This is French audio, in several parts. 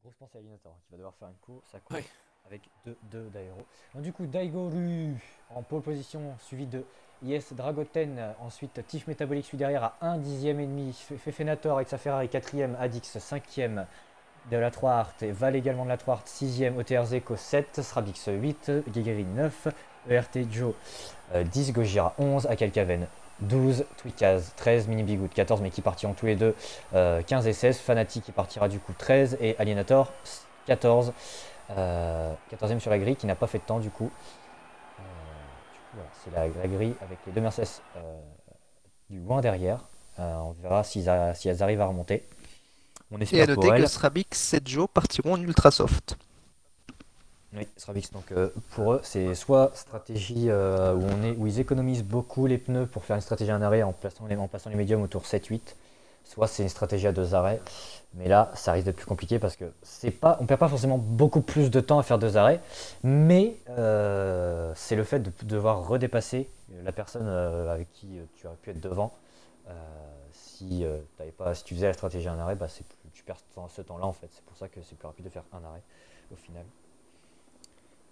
Grosse pensée à Alinator qui va devoir faire une course à Ouais. avec 2 d'aéro. Donc du coup Daigoru en pole position suivi de Yes Dragoten, ensuite Tif Métabolique suit derrière à 1 dixième et demi, Fefenator avec sa Ferrari 4ème, Adix 5ème de la 3 Art et Val également de la 3 Art 6ème, OTR Zeko 7, Srabix 8, Gegeri 9, ERT Joe 10, Gojira 11, Akalkaven 12, Twikaz 13, Mini Bigood 14 mais qui partiront tous les deux 15 et 16, Fanatic qui partira du coup 13 et Alienator 14, 14ème sur la grille qui n'a pas fait de temps du coup. Voilà, c'est la grille avec les deux Mercedes du loin derrière. On verra si elles arrivent à remonter. On Et à espère pour noter que elles. Strabix et Joe partiront en ultra soft. Oui, Stravix. Donc pour eux, c'est soit stratégie où ils économisent beaucoup les pneus pour faire une stratégie à un arrêt en passant les médiums autour 7-8, soit c'est une stratégie à 2 arrêts. Mais là, ça risque d'être plus compliqué parce que on perd pas forcément beaucoup plus de temps à faire 2 arrêts, mais c'est le fait de devoir redépasser la personne avec qui tu aurais pu être devant. Si tu faisais la stratégie à un arrêt, tu perds ce temps-là en fait. C'est pour ça que c'est plus rapide de faire un arrêt au final.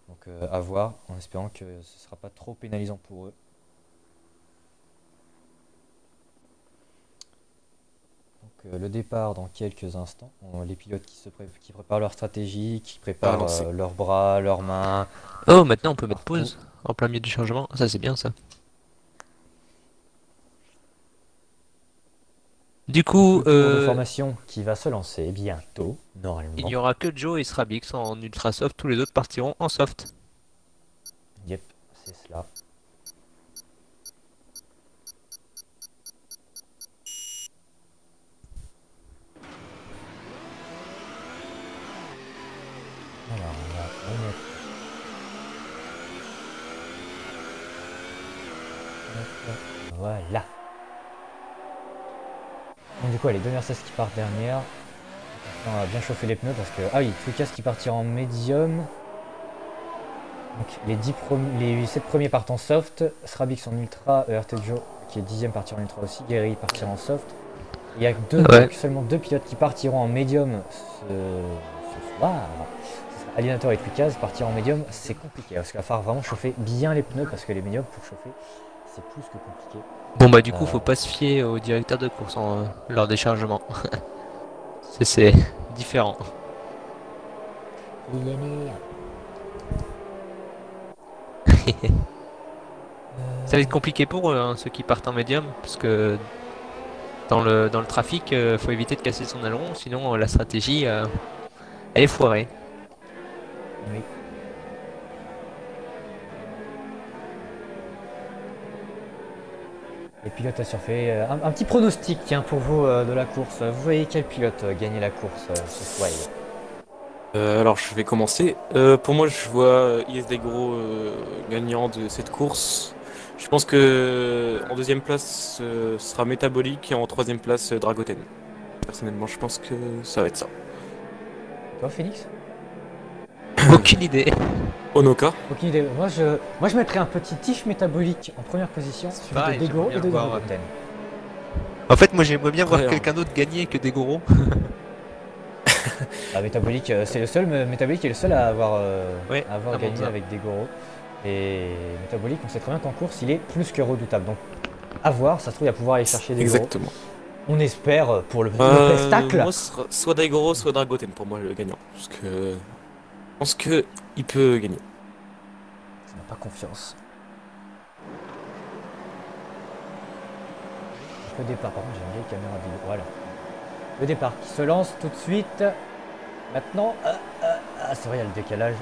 Donc à voir, en espérant que ce ne sera pas trop pénalisant pour eux. Donc le départ dans quelques instants. Les pilotes qui préparent leur stratégie, qui préparent leurs bras, leurs mains. Oh, maintenant on peut mettre pause en plein milieu du chargement. Ça, c'est bien ça. Du coup, Le tour de formation qui va se lancer bientôt, normalement. il n'y aura que Joe et Srabix en ultra soft. Tous les autres partiront en soft. Yep, c'est cela. Alors, on va remettre. Voilà. Donc du coup, les deux Mercedes qui partent dernière. On va bien chauffer les pneus parce que... Ah oui, Twicas qui partira en médium. Donc les 7 premiers partent en soft. Srabix en ultra. Joe qui est 10ème partira en ultra aussi. Gary partira en soft. Il y a seulement 2 pilotes qui partiront en médium ce soir. Alienator et Twicaz partiront en médium. C'est compliqué parce qu'il va falloir vraiment chauffer bien les pneus parce que les médiums pour chauffer c'est plus que compliqué. Bon bah du coup faut pas se fier au directeur de course lors des chargements. c'est différent. Il est merde. Ça va être compliqué pour eux, hein, ceux qui partent en médium, parce que dans le trafic, faut éviter de casser son aileron, sinon la stratégie elle est foirée. Oui. Les pilotes à surfer. Un petit pronostic tiens, pour vous de la course. Vous voyez quel pilote gagner la course ce soir? Alors je vais commencer. Pour moi, je vois IS Degro gagnant de cette course. Je pense que en deuxième place ce sera Métabolique et en troisième place Dragoten. Personnellement, je pense que ça va être ça. Toi, Phoenix? Aucune idée. Onoka. Aucune idée. Moi, je mettrais un petit tif métabolique en première position, suivi pareil, de Degoro j'aimerais et de bien voir, Dragoten. En fait, moi j'aimerais bien voir Ouais, quelqu'un d'autre gagner que des gros. Métabolique, c'est le seul. Métabolique est le seul à avoir, Ouais, à gagné Monza. avec Degoro. Et Métabolique, on sait très bien qu'en course, il est plus que redoutable. Donc, à voir, ça se trouve, il va pouvoir aller chercher Degoro. Exactement. On espère pour le spectacle. Moi, ce sera soit Daigoro, soit Dragoten pour moi le gagnant. Parce que je pense que il peut gagner. Je n'ai pas confiance. Le départ, par contre, j'ai une vieille caméra vidéo. Voilà. Le départ qui se lance tout de suite. Maintenant, c'est vrai, il y a le décalage.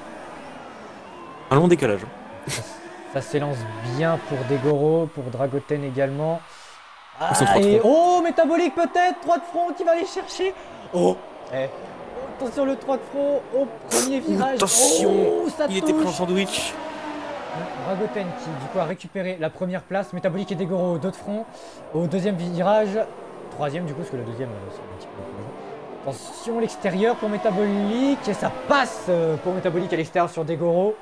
Un long décalage. Ça s'élance bien pour Degoro, pour Dragoten également. Ils sont trois Et trop. oh, métabolique peut-être, 3 de front qui va aller chercher. Oh, attention le 3 de front au premier virage. Attention, Oh, ça il était pris en touche. sandwich. Dragoten qui du coup a récupéré la première place, Métabolique et Degoro 2 de front au deuxième virage, troisième du coup parce que le deuxième c'est un petit peu plus long. Attention l'extérieur pour Métabolique et ça passe pour Métabolique à l'extérieur sur Degoro.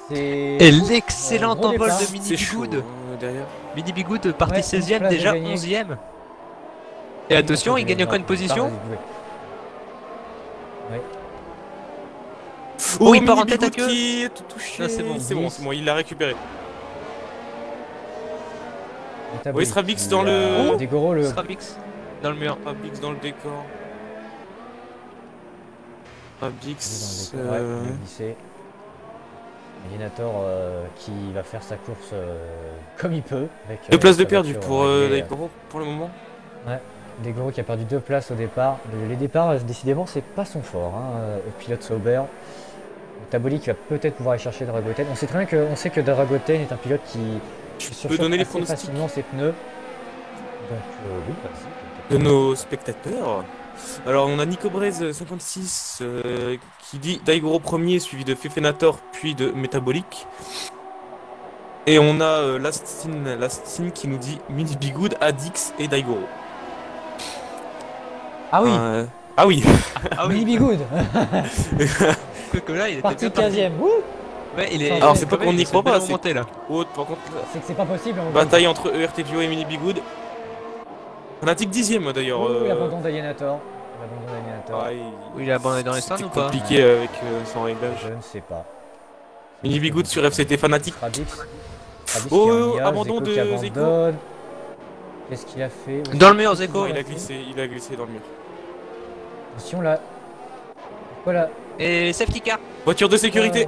C'est Et l'excellent gros envol départ. de Mini C'est chaud Bigood. derrière. Mini Bigood parti Ouais, 16ème, place de déjà gagner. 11ème. Et attention, il gagne encore une position. Ouais. Oh, il part en Mini tête à Bigoud queue. qui est tout touché. Non, c'est bon. C'est bon, il l'a récupéré. Métabolique Oui, Strabix qui dans a- le- Degoro, le... Strabix dans le mur. Rabix dans le décor. Rabix. Ouais, il a glissé. Alienator qui va faire sa course comme il peut. Avec, Deux places de sa perdu voiture pour réglée. Daigoro pour le moment. Degoro qui a perdu 2 places au départ. Les départs, décidément, c'est pas son fort. Hein. Le pilote Sauber. Métabolique va peut-être pouvoir aller chercher Dragoten. On sait très bien que Dragoten est un pilote qui peux donner les assez pronostics facilement ses pneus. Donc oui, vas-y. de nos spectateurs. Alors on a Nico Braise 56 qui dit Daigoro premier suivi de Fefenator puis de Métabolique. Et on a Lastin qui nous dit Mini Bigoud, Adix et Daigoro. Ah oui, Ah oui. Ah Mini oui, Bigoud. que là, il était Parti bien parti. 15ème. Wouh, Ouais, il est. Alors, c'est pas qu'on n'y croit pas, c'est- monté là. Autre par contre c'est que c'est pas possible. on- bataille entre ERT Duo et Mini Bigoud. Fanatic 10ème d'ailleurs. Ouh, l'abandon d'Alienator. L'abandon d'Alienator. Oui, il est abandonné dans les stands C'était ou pas? compliqué avec son réglage. Je ne sais pas. Mini Bigoud sur FCT Fanatic. Strabix. Strabix Oh, qui est en IA, abandon Zeko de qui abandonne. Zeko. Qu'est-ce qu'il a fait? Dans le mur, Zeko. Il a glissé dans le mur. Attention là. Voilà. Et safety car. Voiture de sécurité.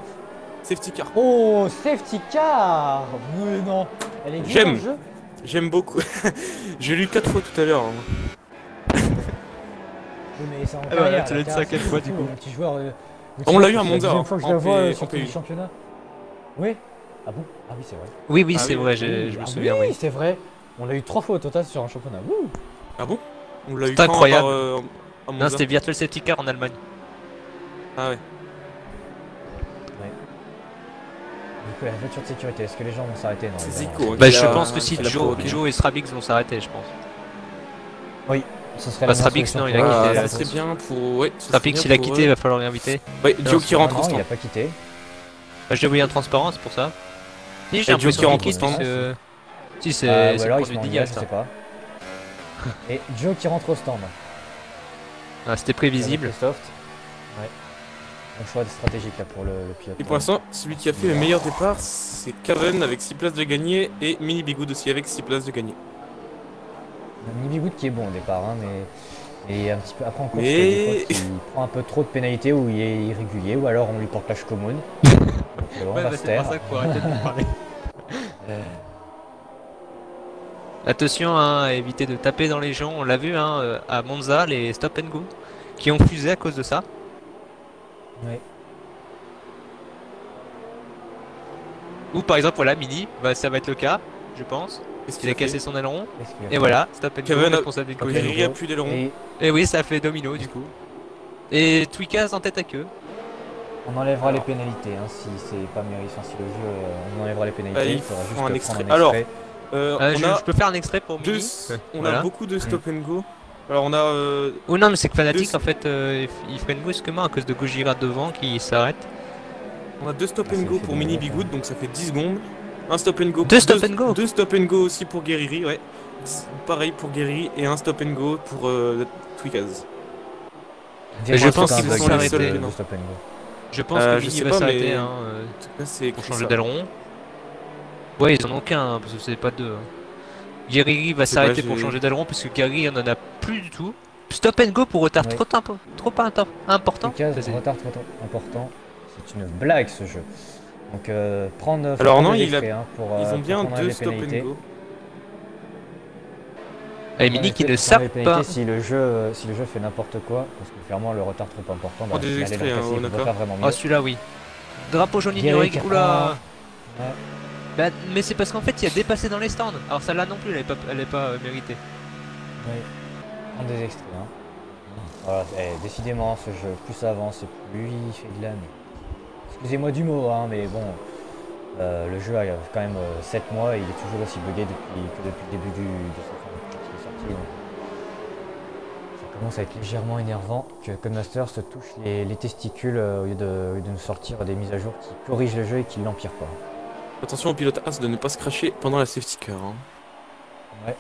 Safety car. Oh, safety car. Mais non. Elle est bien J'aime. dans le jeu. J'aime beaucoup. J'ai lu 4 fois tout à l'heure. Hein. Oui, mais c'est en Ah, carrière. tu l'as la dit carrière, 5e c'est fois, tout. du coup. Un petit joueur. On l'a eu à c'est la Monza, deuxième fois que je en le vois P- sur en tous les P1. championnats. Oui. Ah bon? Ah oui, c'est vrai. Oui, oui, Ah c'est oui, vrai, oui, je me Ah souviens, oui, oui. c'est vrai. On l'a eu 3 fois au total sur un championnat. Wouh. Ah bon? On l'a eu C'est quand, incroyable. à Non, Monza c'était Virtual Safety Car en Allemagne. Ah ouais. Du coup, la voiture de sécurité, est-ce que les gens vont s'arrêter? Non, C'est évidemment. Zico. Bah, qui je a- pense que si qui l'a Joe, provoqué. Joe et Strabix vont s'arrêter, je pense. Ce serait Bah, la meilleure Strabix, solution non, il pour a eux. quitté, Ah, la ça serait bien pour. Ouais, ça serait Strabix, bien il a pour quitté, eux. il va falloir l'inviter. Ouais, Non, Joe qui rentre Non, au il stand. a pas quitté. Bah, je l'ai envoyé en transparent, c'est pour ça. Si, j'ai Joe qui l'impression rentre qu'il au quitte, stand. puisque- Si, Ou c'est alors le il se premier met en de IA, Diaz, je ça. sais pas. Et Joe qui rentre au stand. Ah, c'était prévisible. Soft. Ouais. Bon choix stratégique là pour le pilote. Et pour l'instant, celui qui a fait le meilleur départ, c'est Caven avec 6 places de gagné et Mini Bigoud aussi avec 6 places de gagné. Mini Bigoud qui est bon au départ, hein, mais et un petit peu après en course, Mais- des fois qu'il prend un peu trop de pénalités ou il est irrégulier ou alors on lui porte l'âge commune. Donc, on Ouais, va bah, se c'est taire. pour ça qu'il faut arrêter de lui parler. Euh, Attention hein, à éviter de taper dans les gens, on l'a vu hein, à Monza, les stop and go qui ont fusé à cause de ça. ouais. Ou par exemple, voilà, Mini, bah, ça va être le cas, je pense. Qu'est-ce Il a cassé son aileron, Qu'est-ce qu'il a et fait? voilà, stop and go, Kevin a- responsable d'une Ok. collision. Il a plus d'aileron. Et Et oui, ça a fait domino du coup. Et Twikaz en tête à queue. on enlèvera Alors. les pénalités hein, si c'est pas mérité, enfin, si le jeu on enlèvera les pénalités. Allez, il faudra juste prends un prendre extrait. un Alors, extrait. on Je a peux faire un extrait pour deux, Mini. on Voilà. a beaucoup de stop and go. Alors on a Oh non, mais c'est que Fnatic Deux- en fait, il freine brusquement à cause de Gojira devant qui s'arrête. deux stop Ah, and c'est go fait pour de Mini mal, Bigoud, donc ça fait 10 secondes. Un stop and go. Deux stop and go. Deux stop and go aussi pour Guerriri, ouais. Pareil pour Guerriri et un stop and go pour Twikaz. Dis-moi pense c'est un qu'ils bug vont de- s'arrêter, de non. stop and go. Je pense Je que Mini sais va pas, s'arrêter mais- hein, En tout cas, c'est pour écrit changer ça. d'aileron. Ouais, ils en ont qu'un, hein, parce que c'est pas deux. Hein. Guerriri va Je sais pas, s'arrêter pour j'ai- changer d'aileron, parce que Guerriri on en a plus du tout. Stop and go pour retard Ouais. important. Lucas, Ça, c'est- retard trop important. C'est une blague ce jeu. Donc prendre. faut Alors prendre non, des il a- extraits, hein, pour, Ils ont pour bien prendre deux les stop and pénalités. go. Et Prendre Mini les qui ne extraits, sape prendre les pénalités pas. si le jeu fait n'importe quoi, parce que clairement le retard trop important. Prends des il allait extraits, le hein, casser, il peut d'accord. pas faire vraiment mieux. Ah celui-là oui. Drapeau jaune Guerriri ignoré. qui Oula. Ouais. Bah, mais c'est parce qu'en fait il a dépassé dans les stands. Alors celle-là non plus elle est pas méritée. Ouais. Prendre des extraits. Hein. Voilà, décidément ce jeu, plus ça avance, et plus il fait de la merde. Excusez-moi du mot, hein, mais bon, le jeu a quand même 7 mois et il est toujours aussi bugué depuis le début de sa sortie. Donc, ça commence à être légèrement énervant que Codemasters se touche les testicules au lieu de nous sortir des mises à jour qui corrigent le jeu et qui ne l'empirent pas. Attention au pilote As de ne pas se cracher pendant la safety car. Hein. Ouais,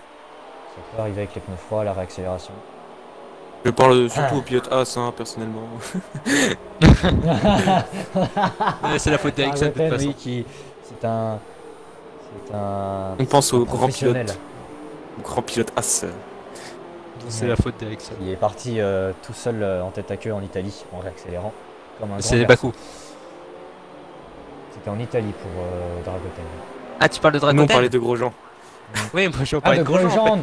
ça peut arriver avec les pneus froids, la réaccélération. Je parle surtout au pilote As, hein, personnellement. C'est la faute d'Ericsson de toute Dragoten, façon. oui, c'est un On pense au grand professionnel pilote. Au grand pilote As. C'est la faute d'Ericsson. qui est parti tout seul en tête à queue en Italie en réaccélérant comme un grand C'est garçon. Bakou. C'était en Italie pour Dragoten. Ah, tu parles de Nous, on Dragoten? parlait de Grosjean. Oui, moi je Ah, parlais de de Grosjean. En fait. Grosjean.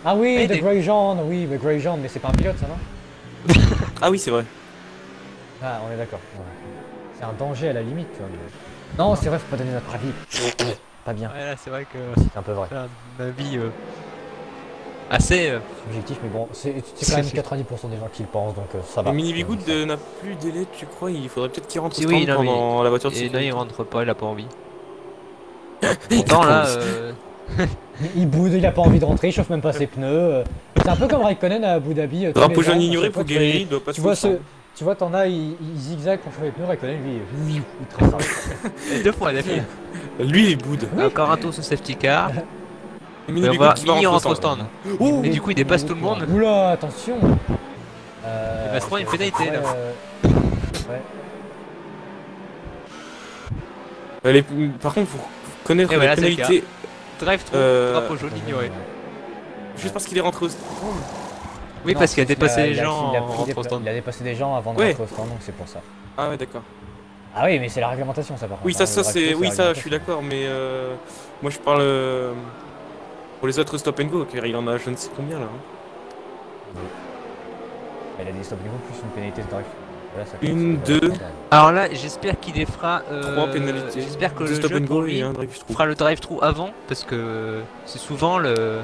Ah oui, Oui, de des- Grosjean, oui, mais Grosjean, mais c'est pas un pilote ça, non? Ah oui, c'est vrai. Ah, on est d'accord. Ouais. C'est un danger à la limite, tu vois. mais- Non, c'est vrai, faut pas donner notre avis. Pas bien. Ouais, là, c'est vrai que C'est un peu vrai. c'est un avis assez. Subjectif, mais bon, c'est quand même 90% des gens qui le pensent, donc ça va. Le mini Bigoud n'a plus d'élite, tu crois? Il faudrait peut-être qu'il rentre au Si, stand oui, non, mais- pendant la voiture de Et non, sécurité. il rentre pas, il a pas envie. Pourtant, là, Il boude, il a pas envie de rentrer, il chauffe même pas ses pneus. C'est un peu comme Raikkonen à Abu Dhabi. tous Drapeau les ans, jaune à ignoré chaque fois, pour Guerrier, il doit pas Tu se vois, foutre. tu vois, t'en as, ils zigzag pour chauffer les pneus. Raikkonen, lui, il trace. et 2 fois d'affilée. Lui, il boude. Encore un tour sur safety car. Le Et mini on Bigoud voit qui va Mini rentrer rentre au stand. Oh Et du coup, il dépasse tout le monde. Oula, attention. Il va se prendre une pénalité, là. Ouais. Par contre, pour connaître Et la voilà, c'est le pénalité, Drive through, drapeau jaune ignoré. juste parce qu'il est rentré au stand. Oui, Non, parce qu'il a c'est dépassé les il a- gens il a en pris rentrant au stand. Il a dépassé des gens avant de Ouais. rentrer au stand, donc c'est pour ça. Ah ouais, d'accord. Ah oui, mais c'est la réglementation, ça par contre. Oui, hein, ça le c'est. drive-thru, Oui, ça, la je suis d'accord, mais moi je parle pour les autres stop and go, car il en a je ne sais combien là. hein. Il a des stop and go plus une pénalité de drive. Là, ça Une, commence, deux. Alors là, j'espère qu'il les fera. 3 pénalités. J'espère que Deux le stop jeu and pour go lui et un drive-thru. fera le drive-thru avant, parce que c'est souvent le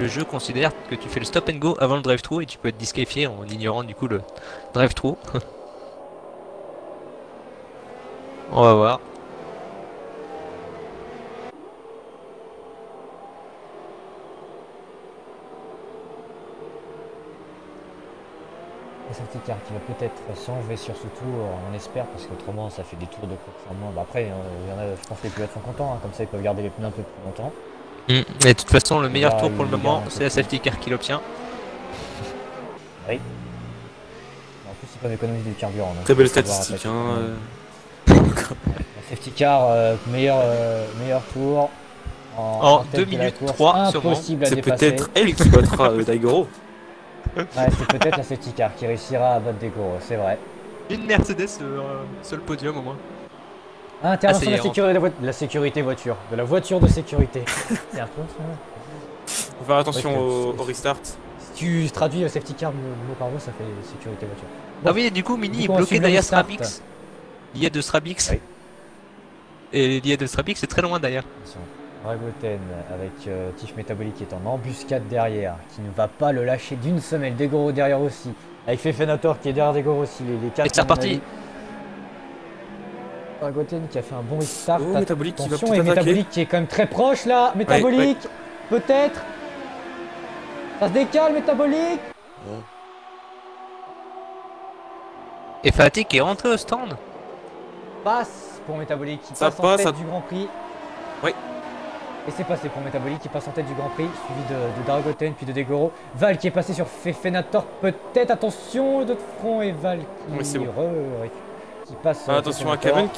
jeu considère que tu fais le stop and go avant le drive-thru et tu peux être disqualifié en ignorant du coup le drive-thru. On va voir. Le safety car qui va peut-être s'enlever sur ce tour, on espère, parce qu'autrement ça fait des tours de course en moins. Bah après, il y en a, je pense que les pilotes sont contents, hein, comme ça ils peuvent garder les pneus un peu plus longtemps. Et de toute façon, le meilleur Là, tour pour le il moment, garde un c'est peu la plus. safety car qui l'obtient. Oui. En plus, ils peuvent économiser du carburant. donc Très belle il faut savoir statistique. attaquer. Hein. La safety car, meilleur tour. En tête 2 de la minutes course, 3 sûrement. impossible à C'est dépasser. peut-être elle qui battra Daigoro. Ouais, c'est peut-être la safety car qui réussira à battre Degoro, c'est vrai. Une Mercedes sur le podium au moins. Intervention Ah, de ça y est, la sécurité voiture. De la voiture de sécurité. C'est un peu ça. Faut faire attention Ouais, au restart. Si tu traduis safety car mot par mot, ça fait sécurité voiture. Bon, Ah oui, et du coup, Mini Du est coup, on bloqué suit le derrière restart. Strabix. L'IA de Strabix. Oui. Et l'IA de Strabix, c'est très loin d'ailleurs. attention. Dragoten avec Tiff Métabolique qui est en embuscade derrière, qui ne va pas le lâcher d'une semelle. Degoro derrière aussi. Avec Fefenator qui est derrière Degoro aussi. Les quatre. Et c'est reparti. Dragoten qui a fait un bon restart. Oh, Métabolique qui va Attention, peut-être et attaquer. Métabolique qui est quand même très proche là. Métabolique, peut-être. Ça se décale, Métabolique. Et Fatih qui est rentré au stand. Passe pour Métabolique qui Ça passe en passe, tête ça- du Grand Prix. Oui. Et c'est passé pour Métabolique qui passe en tête du Grand Prix, suivi de Dragoten puis de Degoro. Val qui est passé sur Fefenator, peut-être. Attention, de front et Val qui, Oui, c'est bon. qui passe. Attention à Fefenator, Kevin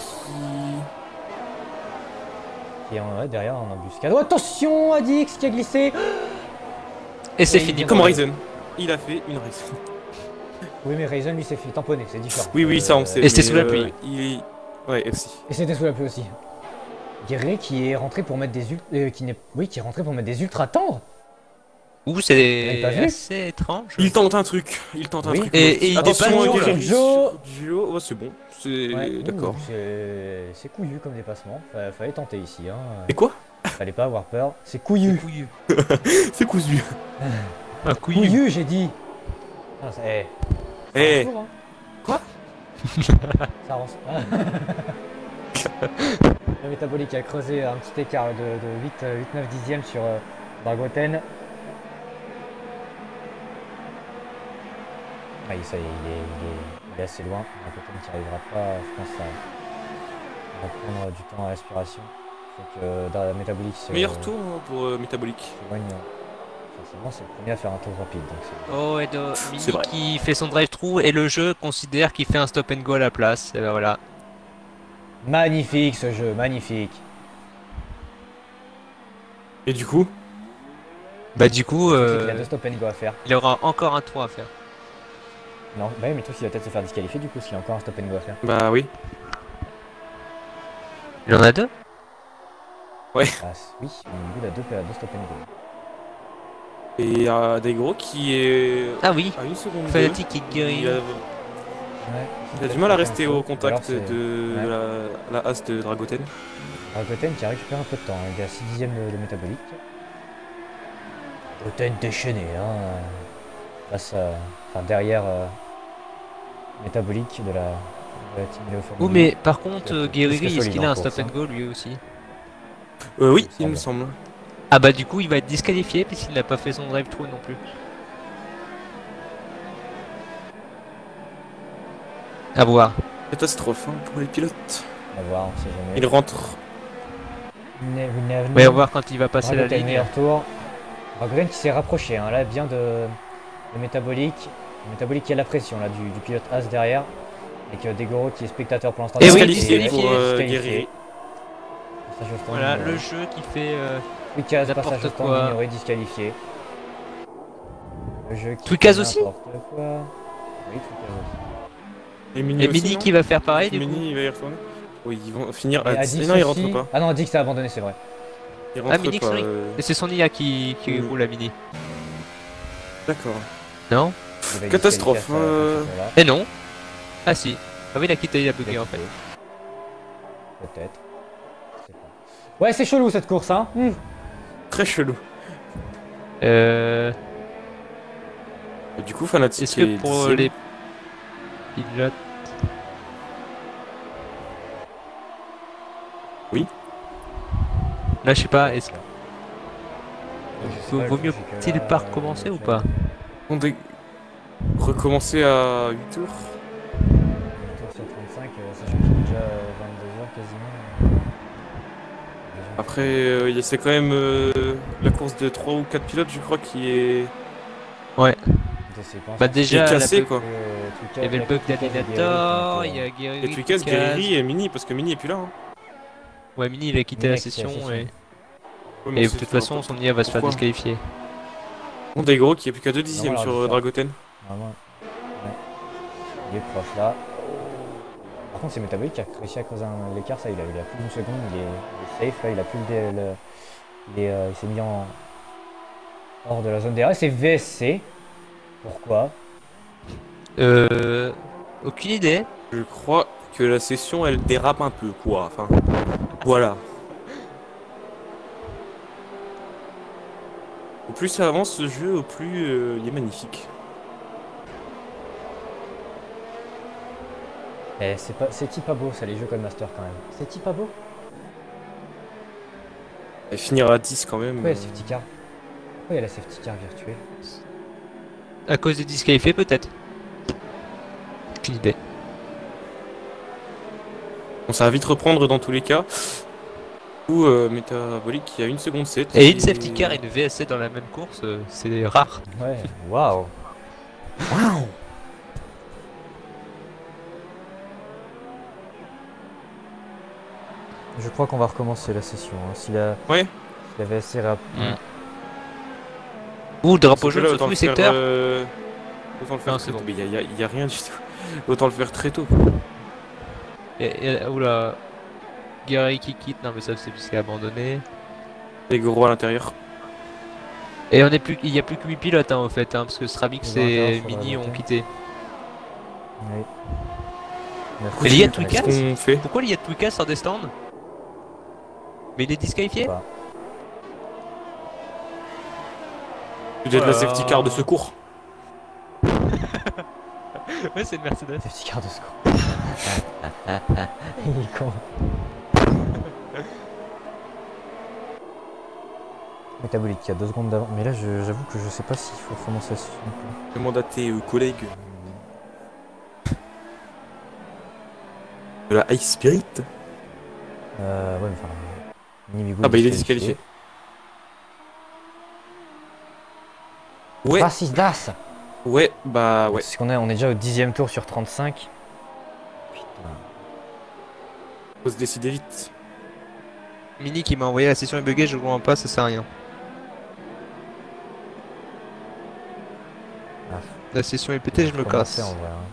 qui est derrière en embuscade. Oh, attention, Adix qui a glissé. Et c'est Et fini. il comme Ouais. Ryzen. Il a fait une Ryzen. Oui, mais Ryzen lui s'est fait tamponner, c'est différent. Oui, ça on sait. Et c'était mais, sous la pluie. Il... Ouais, aussi. Et c'était sous la pluie aussi. Guerré qui est rentré pour mettre des qui est rentré pour mettre des ultra tendres. Ouh, Vous c'est l'avez pas vu assez étrange. Il tente un truc. Il tente un Oui. truc. Et il Attention, dépasse Joe, Guerrier Joe. sur Gio. Oh, c'est bon. C'est Ouais, d'accord. C'est couillu comme dépassement. Fallait tenter ici. Hein. Et quoi? Fallait pas avoir peur. C'est couillu. Couillu. C'est cousu. Un couillu. Couillu, j'ai dit. Ah, Eh. hein. Quoi? Ça avance. Le métabolique a creusé un petit écart de 8-9 dixièmes sur Dragoten. Ah, ça y est, il est assez loin. Dragoten qui n'arrivera pas, je pense, à prendre du temps à respiration. Faut que métabolique se Meilleur tour hein, pour Métabolique. forcément c'est le premier à faire un tour rapide. Donc Oh, et de C'est Mini vrai. qui fait son drive-through et le jeu considère qu'il fait un stop and go à la place. Et ben voilà. magnifique ce jeu, magnifique. Et du coup, Bah du coup, Le truc, il a 2 stop and go à faire. il aura encore un tour à faire. Non, bah oui, mais toi, il va peut-être se faire disqualifier du coup s'il y a encore un stop and go à faire. bah oui. Il en a 2? Ah, oui, mais du coup, il a 2 stop and go. Et il y a des gros qui est Ah oui, à une seconde. Fanatic qui guérit. Ouais, Il a du mal à rester au Ou alors, contact c'est- de ouais. la as de Dragoten. Dragoten qui a récupéré un peu de temps, hein. Il est à 6 dixièmes de métabolique. Dragoten déchaîné, hein. Face à... Enfin, derrière métabolique de la team Leo Oh Family. mais par contre, Plus que Guerriri, est-ce solide qu'il en a un course, stop and hein. go lui aussi? Oui, Il il me me semble. Ah bah du coup, il va être disqualifié puisqu'il n'a pas fait son drive-through non plus. À voir. Catastrophe hein, pour les pilotes. On va voir, on sait jamais. Il rentre. Mais on va voir quand il va passer la Dragoten, ligne. meilleur tour. Dragoten qui s'est rapproché, hein, là, bien de métabolique. Métabolique qui a la pression là, du pilote As derrière. Avec Degoro qui est spectateur pour l'instant. Et oui, Disqualifié pour disqualifié. Guerrier. Passage au stand, Voilà, le jeu qui fait... Twikaz, n'importe passage au stand, quoi. ignoré, disqualifié. Le jeu qui Twikaz fait aussi n'importe quoi. Oui, Twikaz aussi. Et Mini Et aussi, Mini non qui va faire pareil du coup. Mini il va y retourner. Oui, ils vont finir Et à Adix non, il aussi. rentre pas. Ah non, Adix a abandonné, c'est vrai. Il rentre Minix, pas. oui. Et c'est son IA qui roule à Mini. D'accord. Non? Il avait Catastrophe, disqualifié à ce tour-là. Et non. Ah si. Ah oui, il a quitté, il a bugué en fait. Peut-être. Je sais pas. Ouais, c'est chelou cette course, hein. Très chelou. Euh... Et du coup, Fanatic Est-ce que est pour dixième. les pilotes... Oui. Là, je sais pas, est-ce Je sais pas, vaut le mieux truc, c'est que qu'il là, pas recommencer ou pas? On dé... Recommencer à 8 tours. Un tour sur 35, sachant qu'il est déjà 22 heures quasiment. Après, c'est quand même la course de 3 ou 4 pilotes, je crois, qui est Ouais. Bah qui est déjà, la cassé, bug- quoi. il y avait le bug d'Alinator, il y a Guerriri, Et Twikaz, Guerriri et Mini, parce que Mini est plus là. Hein. Ouais, Mini il a quitté Mini la a quitté la session session. et... Ouais, mais Et de c'est toute toujours façon, pas- son IA va se faire Pourquoi disqualifier. On des gros qui est plus qu'à 2 dixièmes Non, alors, sur je- Dragoten. Vraiment. Ouais. Il est proche là. Par contre, c'est Metabolic qui a réussi à creuser l'écart. Ça, il a plus d'une seconde. Il est safe là. Il a plus il s'est mis hors de la zone d'erreur. C'est VSC. Pourquoi? Aucune idée. Je crois que la session elle dérape un peu, quoi. Enfin, voilà. Au plus ça avance ce jeu, au plus il est magnifique. Eh, c'est pas beau ça, les jeux Codemaster quand même. C'est pas beau. Et finir à 10 quand même. Pourquoi il y a la safety car? Pourquoi il y a la safety car virtuelle? À cause des disqualifiés peut-être. Aucune idée. Bon, ça va vite reprendre dans tous les cas. Ou Metabolic qui a 1 seconde 7. Et une safety car et une VSC dans la même course, c'est rare. Ouais, waouh. Waouh. Je crois qu'on va recommencer la session. Hein. Si la VSC rap... Ouh, drapeau Parce que jaune là, sur autant tous le les faire, secteurs. autant le faire Non, très c'est tôt. bon. Mais y a rien du tout. Autant le faire très tôt. Oula. Gary qui quitte, non mais ça c'est puisqu'il a abandonné. Les gros à l'intérieur. Et il n'y a plus que 8 pilotes hein, en fait, hein, parce que Stramix On va et encore Mini sur la ont quitté. Oui. Mais il y a Twikaz. Twikaz Qu'est-ce qu'on fait? Pourquoi il y a Twikaz sur des stands? Mais il est disqualifié? Pas. Peut-être la Voilà. safety car de secours. Ouais, c'est une Mercedes. Safety car de secours. Il est con. Métabolique qui a 2 secondes d'avance. Mais là, j'avoue que je sais pas s'il faut recommencer la session. Demande à tes collègues de la Ice Spirit. Ouais, mais enfin. Mini Bigou Ah bah il est disqualifié. Ouais, Francis Das. ouais, bah ouais. Parce qu'on est, on est déjà au 10e tour sur 35. Putain. Faut se décider vite. Mini qui m'a envoyé la session est buggée, je comprends pas, ça sert à rien. Ah, La session est pétée, je me casse. recommencer, en vrai, hein.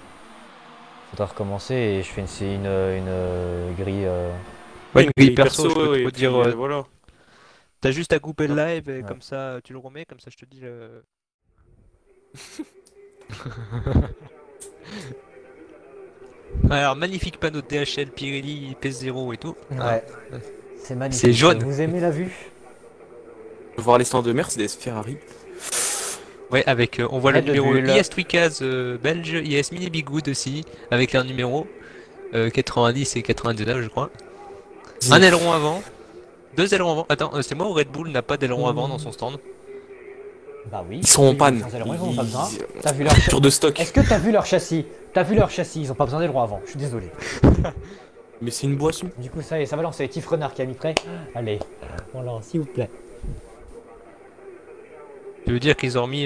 Faudra recommencer et je fais une grille. Ouais, une grille perso, je peux et te puis, dire. voilà. T'as juste à couper le live et Ouais. comme ça tu le remets, comme ça je te dis. Alors, magnifique panneau de DHL, Pirelli, PS0 et tout. Ouais. C'est magnifique. C'est jaune. Vous aimez la vue? Voir les stands de Mercedes, Ferrari. Ouais, avec on voit le Red numéro Bull. IS Twicaz belge, IS Mini Bigood aussi, avec leur numéro 90 et 99 je crois. Un aileron avant, deux ailerons avant. Attends, c'est moi ou Red Bull n'a pas d'aileron avant dans son stand? Bah oui. Ils sont en Oui, panne. sans aileron, ils en ont pas besoin. Ils- T'as vu leur Rupture de stock. Est-ce que t'as vu leur châssis? T'as vu leur châssis? Ils ont pas besoin d'aileron avant. Je suis désolé. Mais c'est une boisson. Du coup, ça y est, ça va lancer. Tiff Renard qui a mis prêt. Allez, on lance, s'il vous plaît. Tu veux dire qu'ils ont remis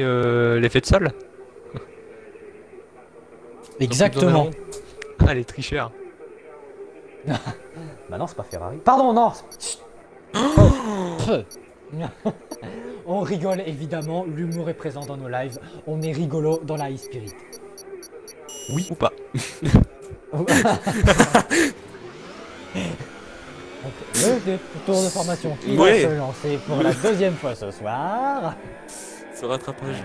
l'effet de sol? Exactement. Ah, les tricheurs. Bah non, c'est pas Ferrari. Pardon, non. On rigole évidemment, l'humour est présent dans nos lives. On est rigolo dans la e-spirit. Oui ou pas? Le tour de formation qui Ouais. va se lancer pour la deuxième fois ce soir. Ce rattrapage.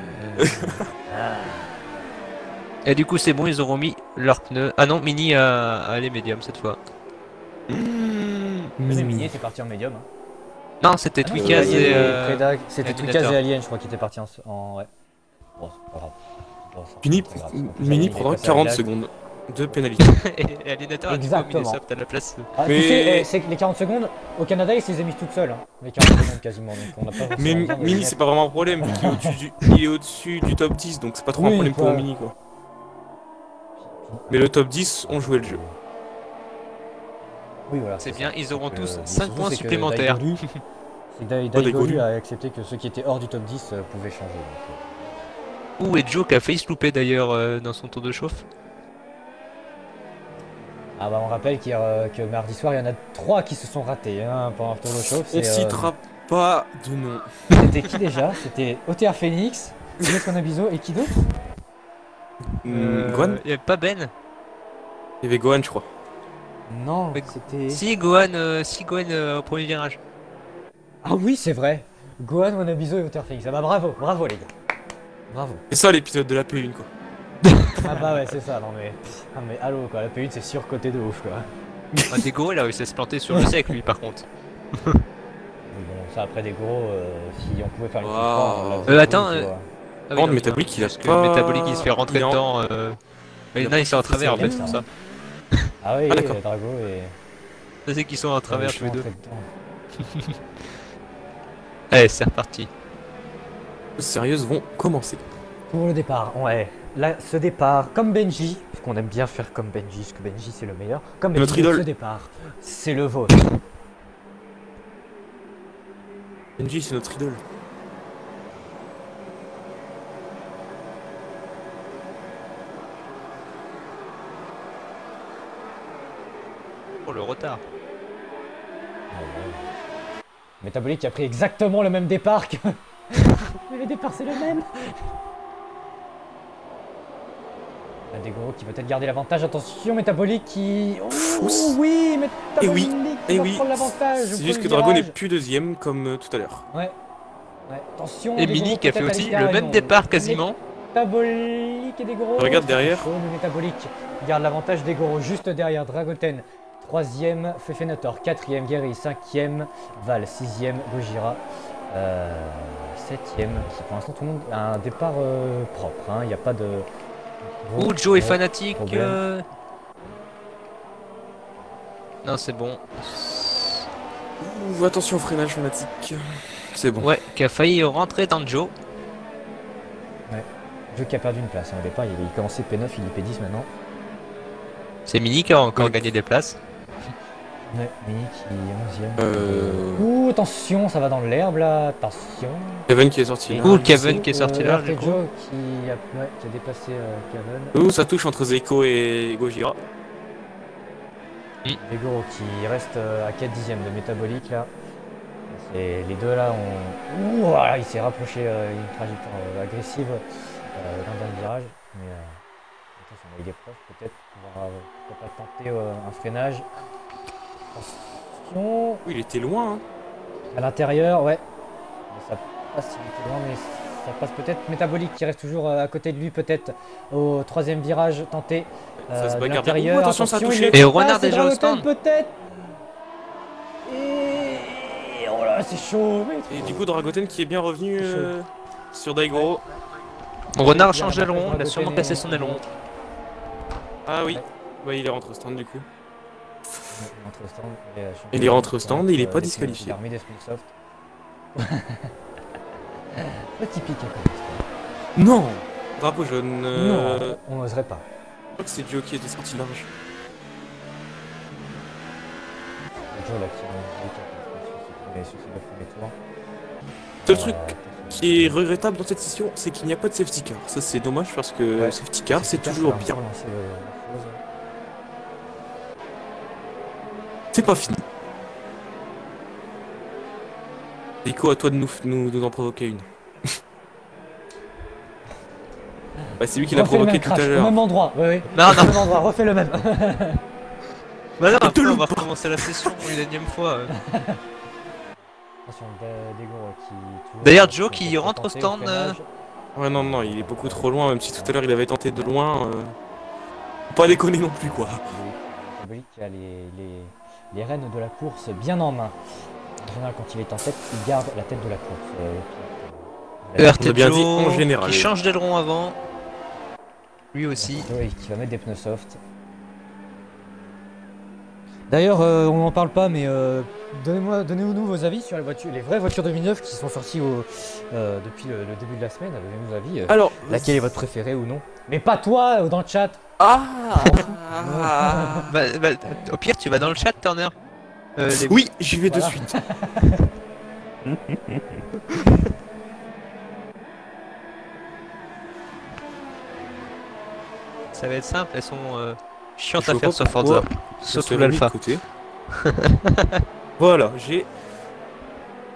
Et du coup c'est bon, ils auront mis leurs pneus. Ah non, Mini a les médiums cette fois. Mais Mini était parti en médium. Hein. Non, c'était Ah non, Twicaz c'était et Predag, c'était Alienator. Twicaz et Alien, je crois, qui étaient partis en ouais. Bon, c'est pas grave. Bon, ça, Mini, c'est pas grave, c'est pas grave. Mini Il est prendra passé à 40 Village. secondes de pénalité. et Alienator a mis Exactement. des softs à la place. Ah, Mais- tu sais, c'est que les 40 secondes, au Canada, ils se les ont mis toutes seules. Hein. Les 40 secondes quasiment, donc on n'a pas forcément Mais besoin de les Mini, mettre. c'est pas vraiment un problème, vu qu'il est il est au-dessus du top 10, donc c'est pas trop un Oui, problème pour quoi. Mini, quoi. Mais le top 10, on jouait le jeu. Oui, voilà. C'est ça. bien, ils auront Donc, tous mais 5 surtout, points c'est que supplémentaires. Daigolu- c'est que Daigolu. Daigolu a accepté que ceux qui étaient hors du top 10 pouvaient changer. Donc, Ouh, et Joe qui a failli se louper d'ailleurs dans son tour de chauffe. Ah bah on rappelle que mardi soir, il y en a 3 qui se sont ratés hein, pendant le tour de chauffe. On c'est, citera pas de nom. C'était qui déjà? C'était OTR Phoenix, Ines Konabizo et qui d'autre? Gohan. Il y avait pas Ben. Il y avait Gohan, je crois. Non, Mais- c'était... Si Gohan au premier virage. Ah oui, c'est vrai. Gohan, Wanabizo et OTR Phoenix. Ah bah bravo, bravo les gars. Bravo. C'est ça l'épisode de la P1, quoi. Ah bah ouais, c'est ça, non mais... Ah mais allô quoi, la P1 c'est surcoté de ouf quoi. Ah, Dego il a réussi à se planter sur le sec lui par contre. Mais bon, ça après des gros, si on pouvait faire une Wow. petite fois, on l'aurait Attends, fait, tu vois. Ah Par contre, non, Métabolique, il a parce que pas- Métabolique il se fait rentrer il a- dedans. il a Non, ils sont à pas travers en fait, fait c'est ça. pour ça. Ah oui, Ah, d'accord. Drago et... Je sais qu'ils sont à travers tous les deux. Dedans. Allez, c'est reparti. Sérieuses vont commencer. Pour le départ, ouais. Là, ce départ, comme Benji, parce qu'on aime bien faire comme Benji, parce que Benji c'est le meilleur. Comme C'est Benji, notre idole. ce départ, c'est le vôtre. Benji, c'est notre idole. Oh le retard. Métabolique qui a pris exactement le même départ que... Mais le départ c'est le même. Il y a des gros qui peut-être garder l'avantage. Attention, Métabolique qui... Oh Oups. oui, Et Métabolique oui, qui et va oui. prendre l'avantage. au C'est juste que premier Drago n'est virage. plus deuxième comme tout à l'heure. Ouais. Ouais, attention. Et des Mini gros qui a fait peut-être à aussi l'extérieur, le même non. départ quasiment. Métabolique et des gros. Regarde derrière. Le Métabolique garde l'avantage des gros juste derrière Dragoten. 3ème, Fefenator. 4ème, Guerry. 5ème, Val. 6ème, Gojira. 7ème, qui pour l'instant tout le monde a un départ propre. Hein. Il n'y a pas de. Ouh, Joe est gros fanatique. problème. Non, c'est bon. Ouh, attention au freinage fanatique. C'est bon. Ouais, qui a failli rentrer dans Joe. Joe qui a perdu une place. Hein. Au départ, il commençait P9, il est P10 maintenant. C'est Mini qui a encore Ouais. gagné des places. Ouais, Mini qui est 11ème. Euh... Attention, ça va dans l'herbe là, attention. Kevin qui est sorti là. Ouh, Kevin qui est sorti là, du RT coup. Joe qui a dépassé Kevin. Ouh, ça touche entre Zeiko et Gojira. Degoro qui reste à 4 dixièmes de métabolique là. Et les deux là ont. Ouh, voilà, il s'est rapproché une trajectoire agressive dans le dernier virage. Mais attention, il est proche peut-être. Pourquoi pas tenter un freinage. Attention. Oui, il était loin. Hein. À l'intérieur, ouais. Ça passe, il était loin, mais ça passe peut-être. Métabolique qui reste toujours à côté de lui, peut-être au troisième virage tenté. Ça se De bagarre bien. l'intérieur. Ouh, attention, ça a touché. Et Renard déjà au Dragoten, stand. peut-être. Et oh là, c'est chaud. Mais... Et du coup, Dragoten qui est bien revenu C'est sur Daigoro. Renard change d'aileron, il a sûrement cassé son aileron. Ah oui, ouais, il est rentré au stand du coup. Il est rentré au stand. Il est rentré au stand et il est pas disqualifié. Il a remis des Smithsoft. Pas typique hein, comme ça. Non. Drapeau jaune. Non, on n'oserait pas. Je crois que c'est Joe qui était sorti large. Joe là qui a sur ses deux premiers tours. Seul truc qui est regrettable dans cette session, c'est qu'il n'y a pas de safety car. Ça c'est dommage parce que Ouais. safety car c'est toujours bien. C'est pas fini. Nico, à toi de nous en provoquer une. Bah, c'est lui qui l'a provoqué tout à Au l'heure. même endroit, oui. Non, Au non. même endroit, refais le même. Bah non, après, on va recommencer la session une énième fois. Attention, Degoro qui. D'ailleurs, Joe qui rentre au stand. Ouais, non, non, il est beaucoup trop loin, même si tout à l'heure il avait tenté de loin. Faut pas déconner non plus, quoi. Métabolique qui a les rênes de la course bien en main. En général, quand il est en tête, il garde la tête de la course. On a bien dit en général. Qui change d'aileron avant. Lui aussi. Oui, qui va mettre des pneus soft. D'ailleurs, on n'en parle pas, mais donnez-nous vos avis sur les vraies voitures 2009 qui sont sorties depuis le début de la semaine. Donnez-nous vos avis. Alors, Laquelle est votre préférée ou non? Mais pas toi dans le chat. bah, Au pire, tu vas dans le chat, Turner. oui, j'y vais Voilà. de suite. Ça va être simple, elles sont chiantes Je à vois faire pas sur Forza. pourquoi Surtout Ça s'est mis de l'alpha. côté. Voilà, j'ai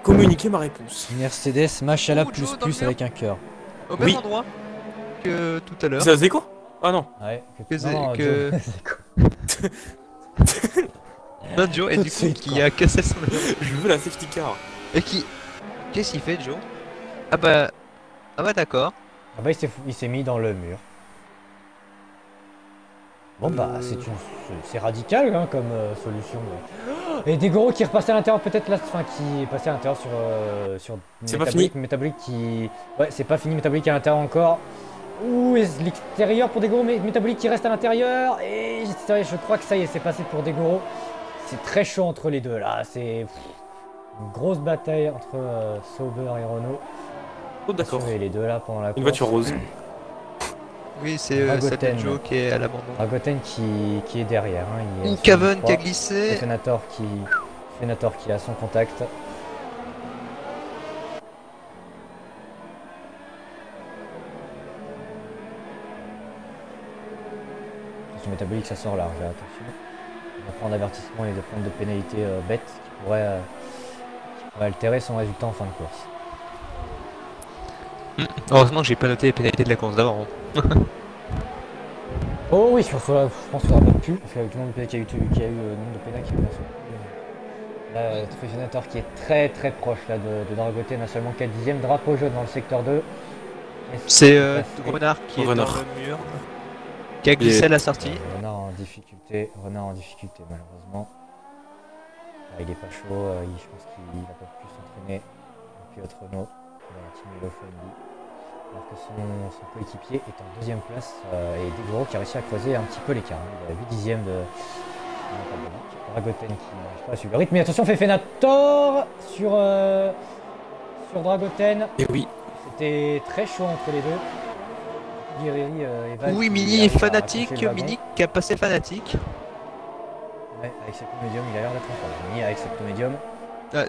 communiqué ma réponse. Mercedes Machala Oh, Joe, dans le mur. avec un cœur. Au Oui. même endroit que tout à l'heure. Ça se quoi? Ah non. Ouais, Que- Non, Joe, et Tout du de coup, suite, qui quoi. a cassé son aileron. Je veux la safety car. Et qui. Qu'est-ce qu'il fait, Joe? Ah bah. Ah bah d'accord. Ah bah il s'est mis dans le mur. Bon bah c'est radical hein, comme solution. Et Degoro qui repasse à l'intérieur peut-être là, enfin qui est passé à l'intérieur sur C'est pas Métabolique. fini. Métabolique qui. Ouais c'est pas fini, Métabolique à l'intérieur encore. Ouh et l'extérieur pour Degoro, mais Métabolique qui reste à l'intérieur. Et je crois que ça y est, c'est passé pour Degoro. C'est très chaud entre les deux là, c'est une grosse bataille entre Sauber et Renault. Oh d'accord. Et les deux là pendant la course. Une voiture rose. Oui, c'est Dragoten. Joe qui est à l'abandon. Dragoten qui est derrière. Hein, il est sur Caven le qui a 3. glissé. Fenator qui a son contact. Attention métabolique, ça sort large, là, attention. Il va prendre d'avertissement et de prendre de pénalités bêtes qui pourraient altérer son résultat en fin de course. Heureusement que j'ai pas noté les pénalités de la course d'avant. Oh oui, je pense qu'il n'y aura pas pu, parce qu'avec le nombre de pénalités qu'il y a eu, le nombre de pénalités qui là, Fenator qui est très très proche là, de Dragoten à seulement 4 dixièmes. Drapeau jaune dans le secteur 2. C'est Renard qui est dans Renard. le mur. Qui a glissé à la sortie. Renard en difficulté malheureusement. Là, il est pas chaud, je pense qu'il va pas plus s'entraîner. Et puis autre Renault, dans la team Yellow Family. Alors que son coéquipier est en deuxième place et Degoro qui a réussi à creuser un petit peu l'écart. Hein. Il a 8 dixièmes de Dragoten qui n'arrive pas à suivre le rythme. Mais attention, Fenator sur Dragoten. Et oui. C'était très chaud entre les deux. Guerrieri et Val Oui, qui Mini est arrivent à fanatique. accrocher le wagon. Mini qui a passé fanatique. Ouais, avec Secto Medium, il a l'air d'être en forme. Avec Secto Medium.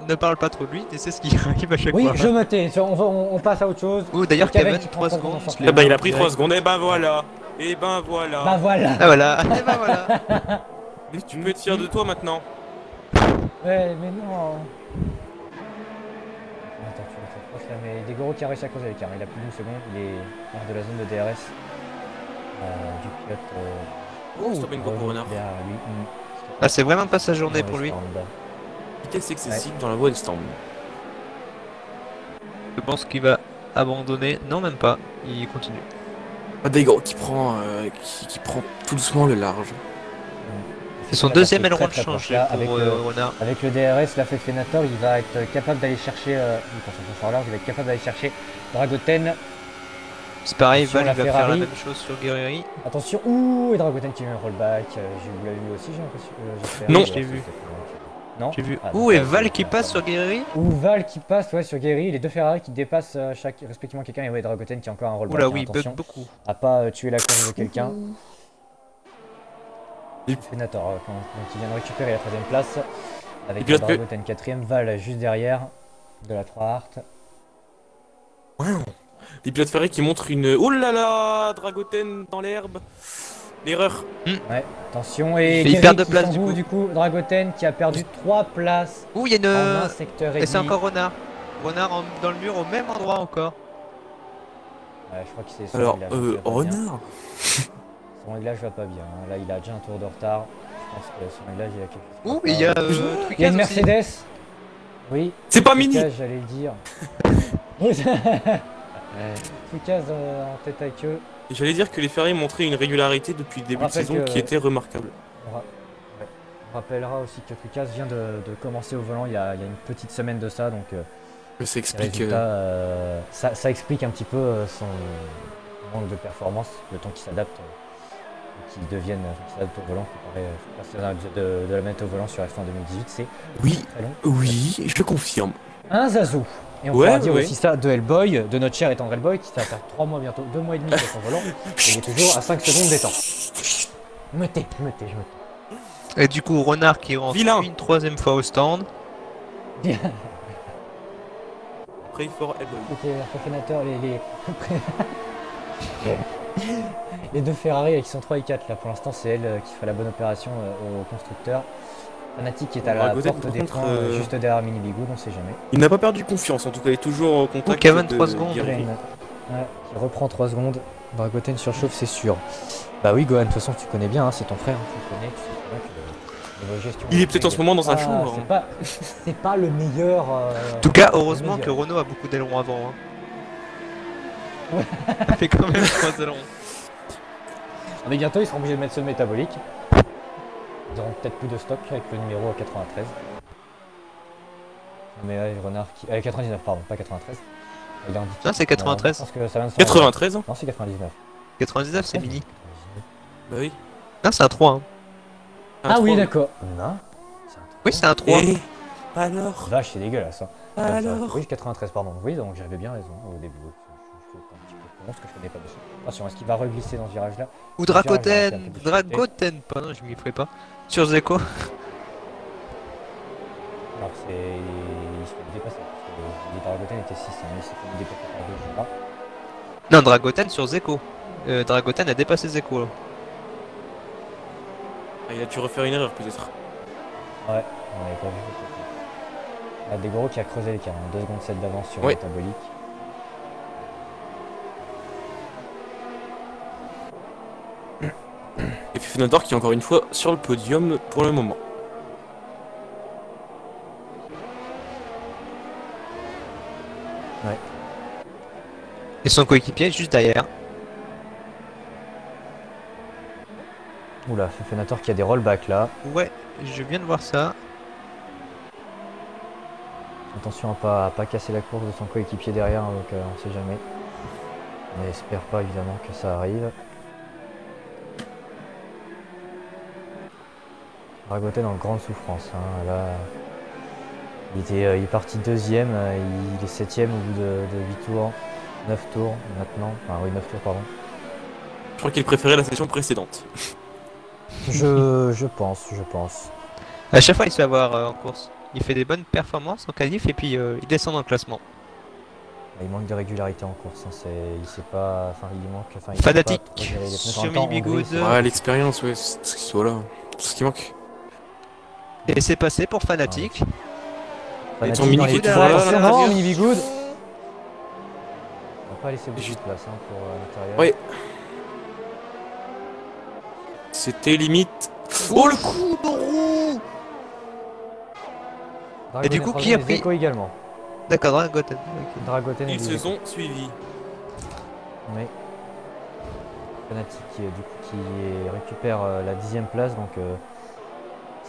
Ne parle pas trop de lui, tu sais ce qui arrive à chaque Oui, fois. je me tais, on passe à autre chose. Oh, d'ailleurs, Kaven Kaven, qui 3 prend secondes. secondes en Eh ben, il a sortie. pris 3 secondes, et ben voilà. Et ben voilà. Bah voilà. Ah voilà, et bah voilà. Mais tu peux être fier de toi maintenant. Ouais, mais non. Attends, tu vois, ça là, mais Degoro qui a réussi à creuser l'écart. Il a plus d'une seconde, il est hors de la zone de DRS. Du pilote. Oh, stop and go pour Renard. Derrière lui. Ah, c'est vraiment pas sa journée Dans pour le lui. stand. Vitesse excessive dans la voie de stand. Je pense qu'il va abandonner. Non, même pas. Il continue. Ah, Daigoro qui prend tout doucement le large. C'est son La deuxième partie aileron de très, très change proche, là, pour Renard. avec le DRS, la Fenator, il va être capable d'aller chercher. Il va être capable d'aller chercher Dragoten. C'est pareil, Attention, Val la il va faire la Ferrari. même chose sur Guerrieri. Attention, ouh, et Dragoten qui met un rollback. Vous l'avez vu aussi, j'ai l'impression. J'espère. Non. Je l'ai vu. Non. J'ai vu. Ah, Ouh, et d'accord, Val ok, qui passe sur Guerrieri. Ou Val qui passe ouais, sur Guerry, les deux Ferrari qui dépassent respectivement quelqu'un et ouais, Dragoten qui a encore un rollback. Oula, hein, oui, bug attention beaucoup. à pas tuer la course de quelqu'un. Fenator qui vient de récupérer la troisième place avec pilote Dragoten quatrième, Val juste derrière de la 3 Hart. Wow. Les pilotes ferrés qui montrent une... Oh là là, Dragoten dans l'herbe. L'erreur. Ouais, attention et Et il Guerry perd de qui place, s'embout, du coup Dragoten qui a perdu 3 places Ouh, il y a en un une. secteur et Et c'est demi. encore Renard. Renard dans le mur au même endroit encore. Ouais, je crois que c'est son Alors, réglage qui va pas bien. Renard. Son réglage va pas bien, hein. Là il a déjà un tour de retard. Je pense que son réglage il a quelque chose. qui va Ouh, pas. il y a Il y a Trucaz une aussi. Mercedes. Oui. C'est pas Mini. Trucaz, j'allais le dire. Trucaz en tête avec eux. Et j'allais dire que les ferrés montraient une régularité depuis le début de rappelle saison que- qui était remarquable. On rappellera aussi que Trucaz vient de commencer au volant il y a une petite semaine de ça, donc Ça les explique... résultats, ça explique un petit peu son manque de performance, le temps qu'il s'adapte, qu'il s'adapte au volant, comparé de la mettre au volant sur F1 2018, c'est Oui, très long. oui, je confirme. Un Zazu. Et on Ouais, pourra dire ouais. aussi ça de Hellboy, de notre cher et tendre Hellboy, qui va faire 3 mois bientôt, 2 mois et demi sur son volant, et il est toujours à 5 secondes des temps. Je me tais. Et du coup, Renard qui rentre Vilain. une troisième fois au stand. Pray for Hellboy. C'était Fenator, les deux Ferrari qui sont 3 et 4 là pour l'instant c'est elle qui fera la bonne opération au constructeur. Fanatic qui est à la Dragoten, porte par des contre, points juste derrière Mini Bigoud, on sait jamais. Il n'a pas perdu confiance, en tout cas, il est toujours en contact. Kaven, de 3 secondes. Guerrieri. Ouais, qui reprend 3 secondes. Dragoten surchauffe c'est sûr. Bah oui Gohan, de toute façon tu connais bien, hein, c'est ton frère, hein, tu le connais, tu sais très bien que niveau gestion. Il est peut-être en ce moment dans un Ah, show. hein. c'est pas le meilleur. En tout cas, heureusement que Renault a beaucoup d'ailerons avant. Hein. Ouais. Il fait quand même 3 ailerons. Mais bientôt ils seront obligés de mettre ce métabolique. Ils auront peut-être plus de stock avec le numéro 93. Mais ouais, Renard qui. 99, pardon, pas 93. Il est indiqué. Non, c'est 93. Parce que ça vient de 93 hein. Non, c'est 99. 99, c'est mini. Bah oui. Non, c'est un 3. Hein. Ah oui, 3. d'accord. Non. Oui, c'est un 3. Et alors Vache, c'est dégueulasse. Hein. Alors Oui, 93, pardon. Oui, donc j'avais bien raison au début. Je suis un petit peu con parce que je connais pas dessus. Attention, est-ce qu'il va reglisser dans ce virage-là? Ou Dans ce virage-là, Dragoten. c'est un peu de difficulté. Dragoten. Pardon, je m'y ferai pas. Sur Zeko. Alors, c'est. Il se fait dépasser. Parce que les Dragoten étaient 6, hein. Il s'est fait dépasser par deux, je sais pas. Non, Dragoten sur Zeko. Dragoten a dépassé Zeko. Là. Ah, il a dû refaire une erreur peut-être. Ouais, on n'avait pas vu. Ah, Degoro qui a creusé l'écart, hein. 2 secondes 7 d'avance sur Ouais. le métabolique. Et puis Fenator qui est encore une fois sur le podium pour le moment. Et son coéquipier juste derrière. Oula, Fenator qui a des rollbacks là. Ouais, je viens de voir ça. Attention à pas casser la course de son coéquipier derrière, hein, donc on sait jamais. On n'espère pas évidemment que ça arrive. Dragoten en grande souffrance. Hein. Là, il est parti deuxième, il est septième au bout de 8 tours, 9 tours maintenant. Enfin oui, 9 tours pardon. Je crois qu'il préférait la session précédente. Je pense. À chaque fois, il se fait avoir en course. Il fait des bonnes performances en qualif et puis il descend dans le classement. Il manque de régularité en course, hein, il sait pas, enfin il manque, enfin il sait pas Fanatique trop gérer les pneus. En sur même temps, Mini Hongrie, Bigoud. c'est Ouais, l'expérience, ouais, c'est ce qu'il soit là. C'est ce qui manque. Et c'est passé pour Fanatique. Et ton Fanatique Mini dans les qui est points, toujours là, attention, là, non, derrière. Mini Bigoud. On va pas laisser beaucoup Juste- de place hein, pour l'intérieur. Ouais. C'était limite. Oh le coup de roue! Dragoten Et du est coup, troisième, qui a et pris- Zeko également. D'accord, Dragoten. Ok. Dragoten et Ils se Zeko. sont suivis. Mais Fnatic du coup, qui récupère la 10e place, donc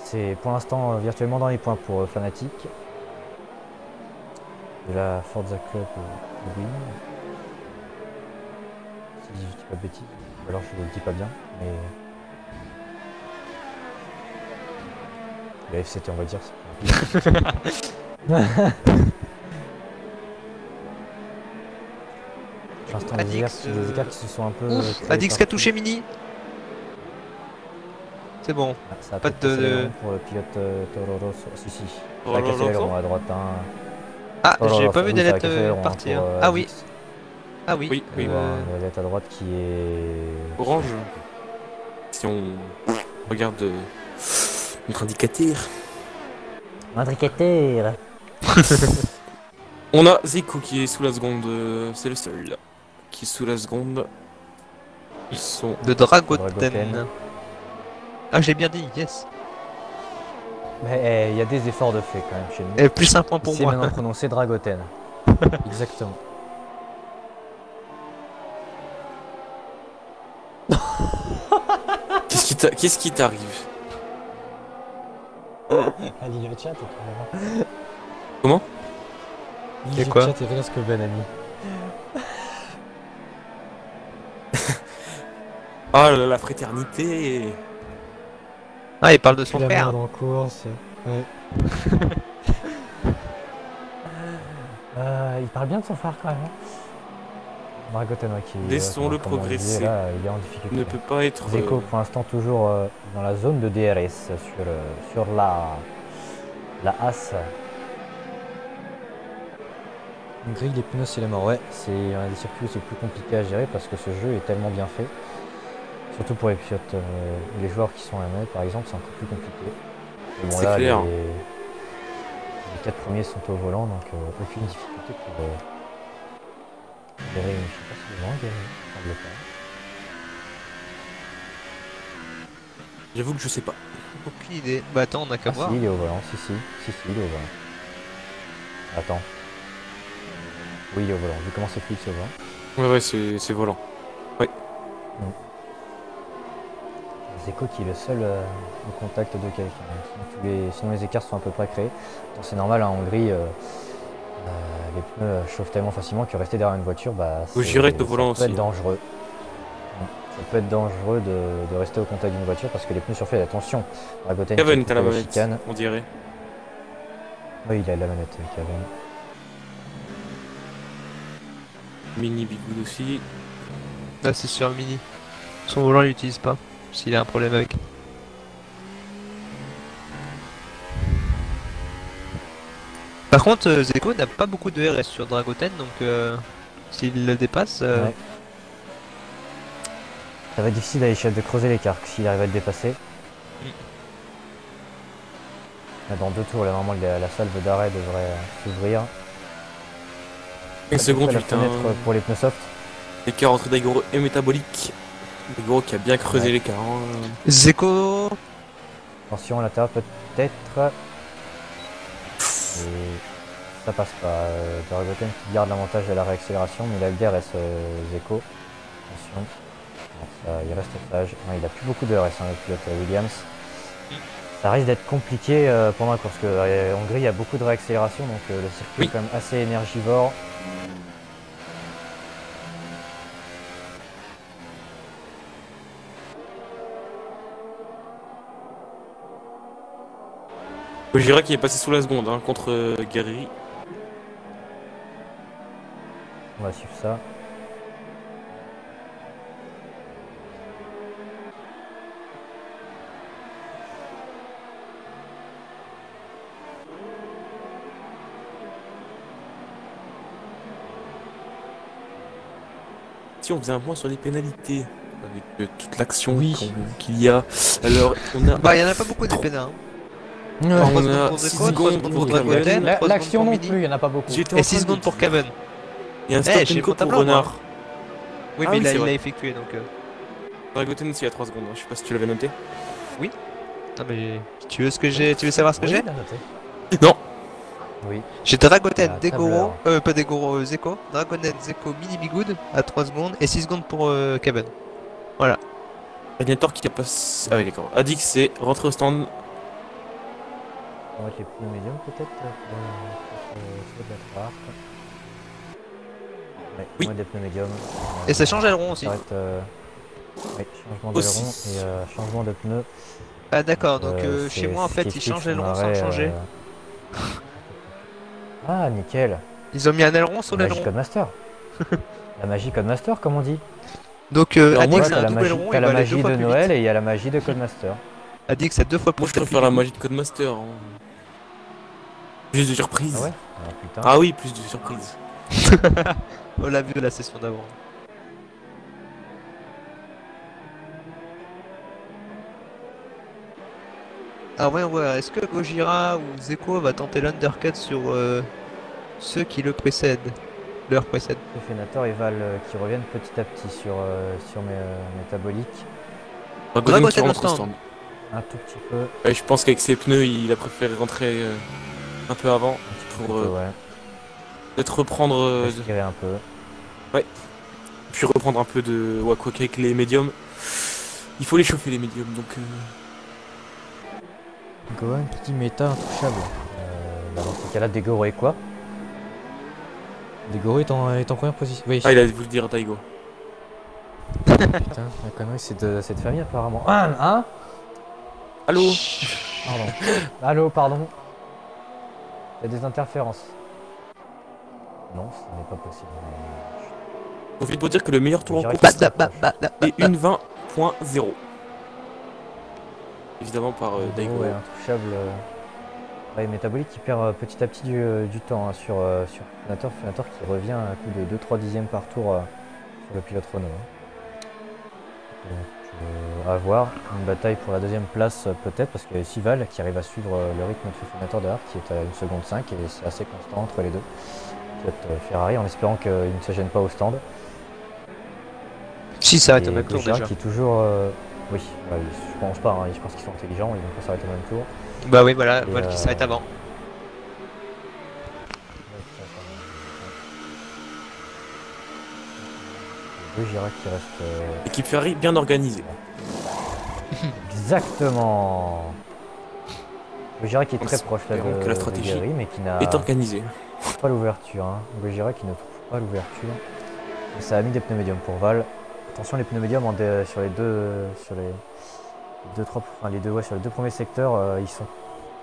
c'est pour l'instant virtuellement dans les points pour Fnatic. De la Forza Club win. Si je dis pas de bêtises, ou alors je le dis pas bien, mais la FCT on va dire. Pour l'instant Adix, des écarts qui se sont un peu. Ouf, créés Adix qui a partout. touché Mini. C'est bon. Ah, ça a Pas peut-être de- passé le rond pour le pilote Toro Rosso. Si. Oh Il a là cassé là le là. rond à droite. Hein. Ah, Toro j'ai Rosso, pas vu oui, des ça a lettres cassé le rond, hein, partir. pour, Ah oui, Adix. ah oui. Oui, oui. On voit une lettre à droite qui est. Orange. Si on regarde notre indicateur. Indricateur. On a Zeko qui est sous la seconde. C'est le seul là. Qui est sous la seconde. Ils sont. De Dragoten. Dragoten. Ah, j'ai bien dit, yes. Mais il y a des efforts de fait quand même chez nous. Et plus un point pour C'est moi. maintenant prononcé Dragoten. Exactement. Qu'est-ce qui t'arrive? Ali le chat est trop Comment? Et quoi? Le chat est vrai ce que Ben a mis. Ah la fraternité. Ah, il parle de son La père. merde en course. Ouais. Il parle bien de son frère quand même. Dragoten qui Laissons-le comme on le disait, progresser. là, il est en difficulté. Ne peut pas être. Zeko pour l'instant toujours dans la zone de DRS sur la As. On grille les pneus c'est la mort. Ouais, c'est un des circuits où c'est plus compliqué à gérer parce que ce jeu est tellement bien fait. Surtout pour les pilotes, les joueurs qui sont à la manette par exemple, c'est encore plus compliqué. Et bon, C'est là, clair. les 4 premiers sont au volant donc aucune difficulté pour gérer. Je sais pas si c'est vraiment gagné, ça semble pas. J'avoue que je sais pas. Aucune idée. Bah attends, on a qu'à Ah voir. si, il est au volant, si, il est au volant. Attends. Oui, il est au volant, vu comment c'est fluide, c'est au volant. Ouais, c'est volant. Zeko qui est le seul au contact de quelqu'un. Sinon les écarts sont à peu près créés. Donc c'est normal, hein, en Hongrie, les pneus chauffent tellement facilement que rester derrière une voiture, Faut gérer avec le volant ça peut aussi. être dangereux. Ça peut être dangereux de rester au contact d'une voiture parce que les pneus surfait, attention. Dragoten qui Kevin, t'as la coupe manette, chicane. on dirait. Oui, il a la manette, Kevin. Mini Bigoud aussi. Là, c'est sur Mini. Son volant, il l'utilise pas. S'il a un problème avec. Par contre, Zeko n'a pas beaucoup de RS sur Dragoten, donc s'il le dépasse. Ouais. Ça va être difficile de creuser l'écart s'il arrive à le dépasser. Là, dans 2 tours, là, normalement la salve d'arrêt devrait s'ouvrir. 5 secondes, La 8 fenêtre pour les pneus soft. L'écart entre Daigoro et Métabolique. Daigoro qui a bien creusé Ouais. l'écart. Hein. Zeko. Attention, à l'intérieur peut-être. Et ça passe pas. Dragoten qui garde l'avantage de la réaccélération, mais il a le DRS Zeko. Attention. Bon, il reste sage. Non, il a plus beaucoup de RS, hein, le pilote Williams. Ça risque d'être compliqué pendant la course, parce qu'en Hongrie il y a beaucoup de réaccélération, donc le circuit Oui. est quand même assez énergivore. Gojira qui est passé sous la seconde hein, contre Guerri. On va suivre ça. si on faisait un point sur les pénalités, avec toute l'action Oui. qu'il y a. Alors, on a. Bah, il y en a pas beaucoup des pénins. On Trois a secondes pour 6 Zeko, 3 secondes secondes pour pour Dragoten, Dragoten. 3 secondes L'action pour non Mini, plus, il y en a pas beaucoup. J'étais et en 6 train secondes de pour dire. Caven. Il y a un Eh, stop j'ai and go mon tableau, pour moi. Renard. Oui, Ah mais oui, c'est il vrai. a effectué donc. Dragoten aussi à 3 secondes, hein. Je sais pas si tu l'avais noté. Non, mais tu veux tu veux savoir ce que Oui, j'ai? bien noté. Non. Oui. J'ai Dragoten, La Degoro, pas Degoro, Zeko, Dragonet, Zeko, Mini Bigoud à 3 secondes et 6 secondes pour Caven. Voilà. Radiator qui a passé. Ah oui, d'accord. Adix, c'est rentré au stand. On va mettre les pneus médiums peut-être pour de la trarte. Ouais, Oui. on va mettre des pneus médiums. Et ça change aileron aussi. Ça va être, oui, changement Aussi. d'aileron et changement de pneus. Ah d'accord, donc C'est chez moi en ce fait qui ils explique changent son l'aileron sans arrêt, le changer. Ah, nickel. Ils ont mis un aileron sur La magie l'aileron. Codemaster. La magie Codemaster, comme on dit. Donc Alors, moi, Adix Ouais, a t'as un la double magie, aileron, t'as il la va aller magie 2 fois de plus Noël vite. et il y a la magie de Codemaster. Adix a 2 fois plus Moi, je préfère la magie de Codemaster. Hein. Plus de surprise. Ah ouais? Ah putain. Ah oui, plus de surprise. On l'a vu la session d'avant. Ah ouais, ouais, est-ce que Gojira ou Zeko va tenter l'undercut sur ceux qui le précèdent? Leur précèdent. Le Fenator et Val qui reviennent petit à petit sur mes métaboliques. Dragoten qui Dragoten au rentre au stand. stand. Un tout petit peu. Ouais, je pense qu'avec ses pneus, il a préféré rentrer un peu avant pour Ouais. peut-être reprendre. Respirer un peu. Puis reprendre un peu de. Ouais, quoi qu'avec les médiums. Il faut les chauffer, les médiums. Donc. Gohan qui dit méta intouchable. Bah dans ce cas-là, Degoro est quoi? Degoro est en première position. Oui. Ah, il a voulu dire Daigo. Putain, la connerie c'est de cette famille apparemment. Hein? Allô. Pardon. Allô, pardon. Il y a des interférences. Non, ce n'est pas possible. On vient de vous dire que le meilleur tour en Direct. course Bah, est une 20.0. Évidemment par Daigo. Ouais, intouchable. Ouais, métabolique qui perd petit à petit du temps hein, sur Fenator. Fenator qui revient à un coup de 2-3 dixièmes par tour sur le pilote Renault. Hein. Donc, à voir. Une bataille pour la deuxième place peut-être parce qu'il y a Sival qui arrive à suivre le rythme de Fenator derrière qui est à 1 seconde 5 et c'est assez constant entre les deux. Pilote Ferrari en espérant qu'il ne se gêne pas au stand. Si ça arrête Et au même tour Gojira déjà. qui est toujours. Oui, ouais, je pense pas, hein, je pense qu'ils sont intelligents, ils vont pas s'arrêter au même tour. Bah oui, voilà, Et, voilà qui s'arrête avant. Gojira qui reste. Équipe Ferrari bien organisée. Exactement. Gojira qui est très On proche là espérons que la stratégie de Guerri, mais qui n'a Est organisée. pas l'ouverture. Hein. Gojira qui ne trouve pas l'ouverture. Et ça a mis des pneus médiums pour Val. Attention les pneus médiums sur les deux sur les deux premiers secteurs ils sont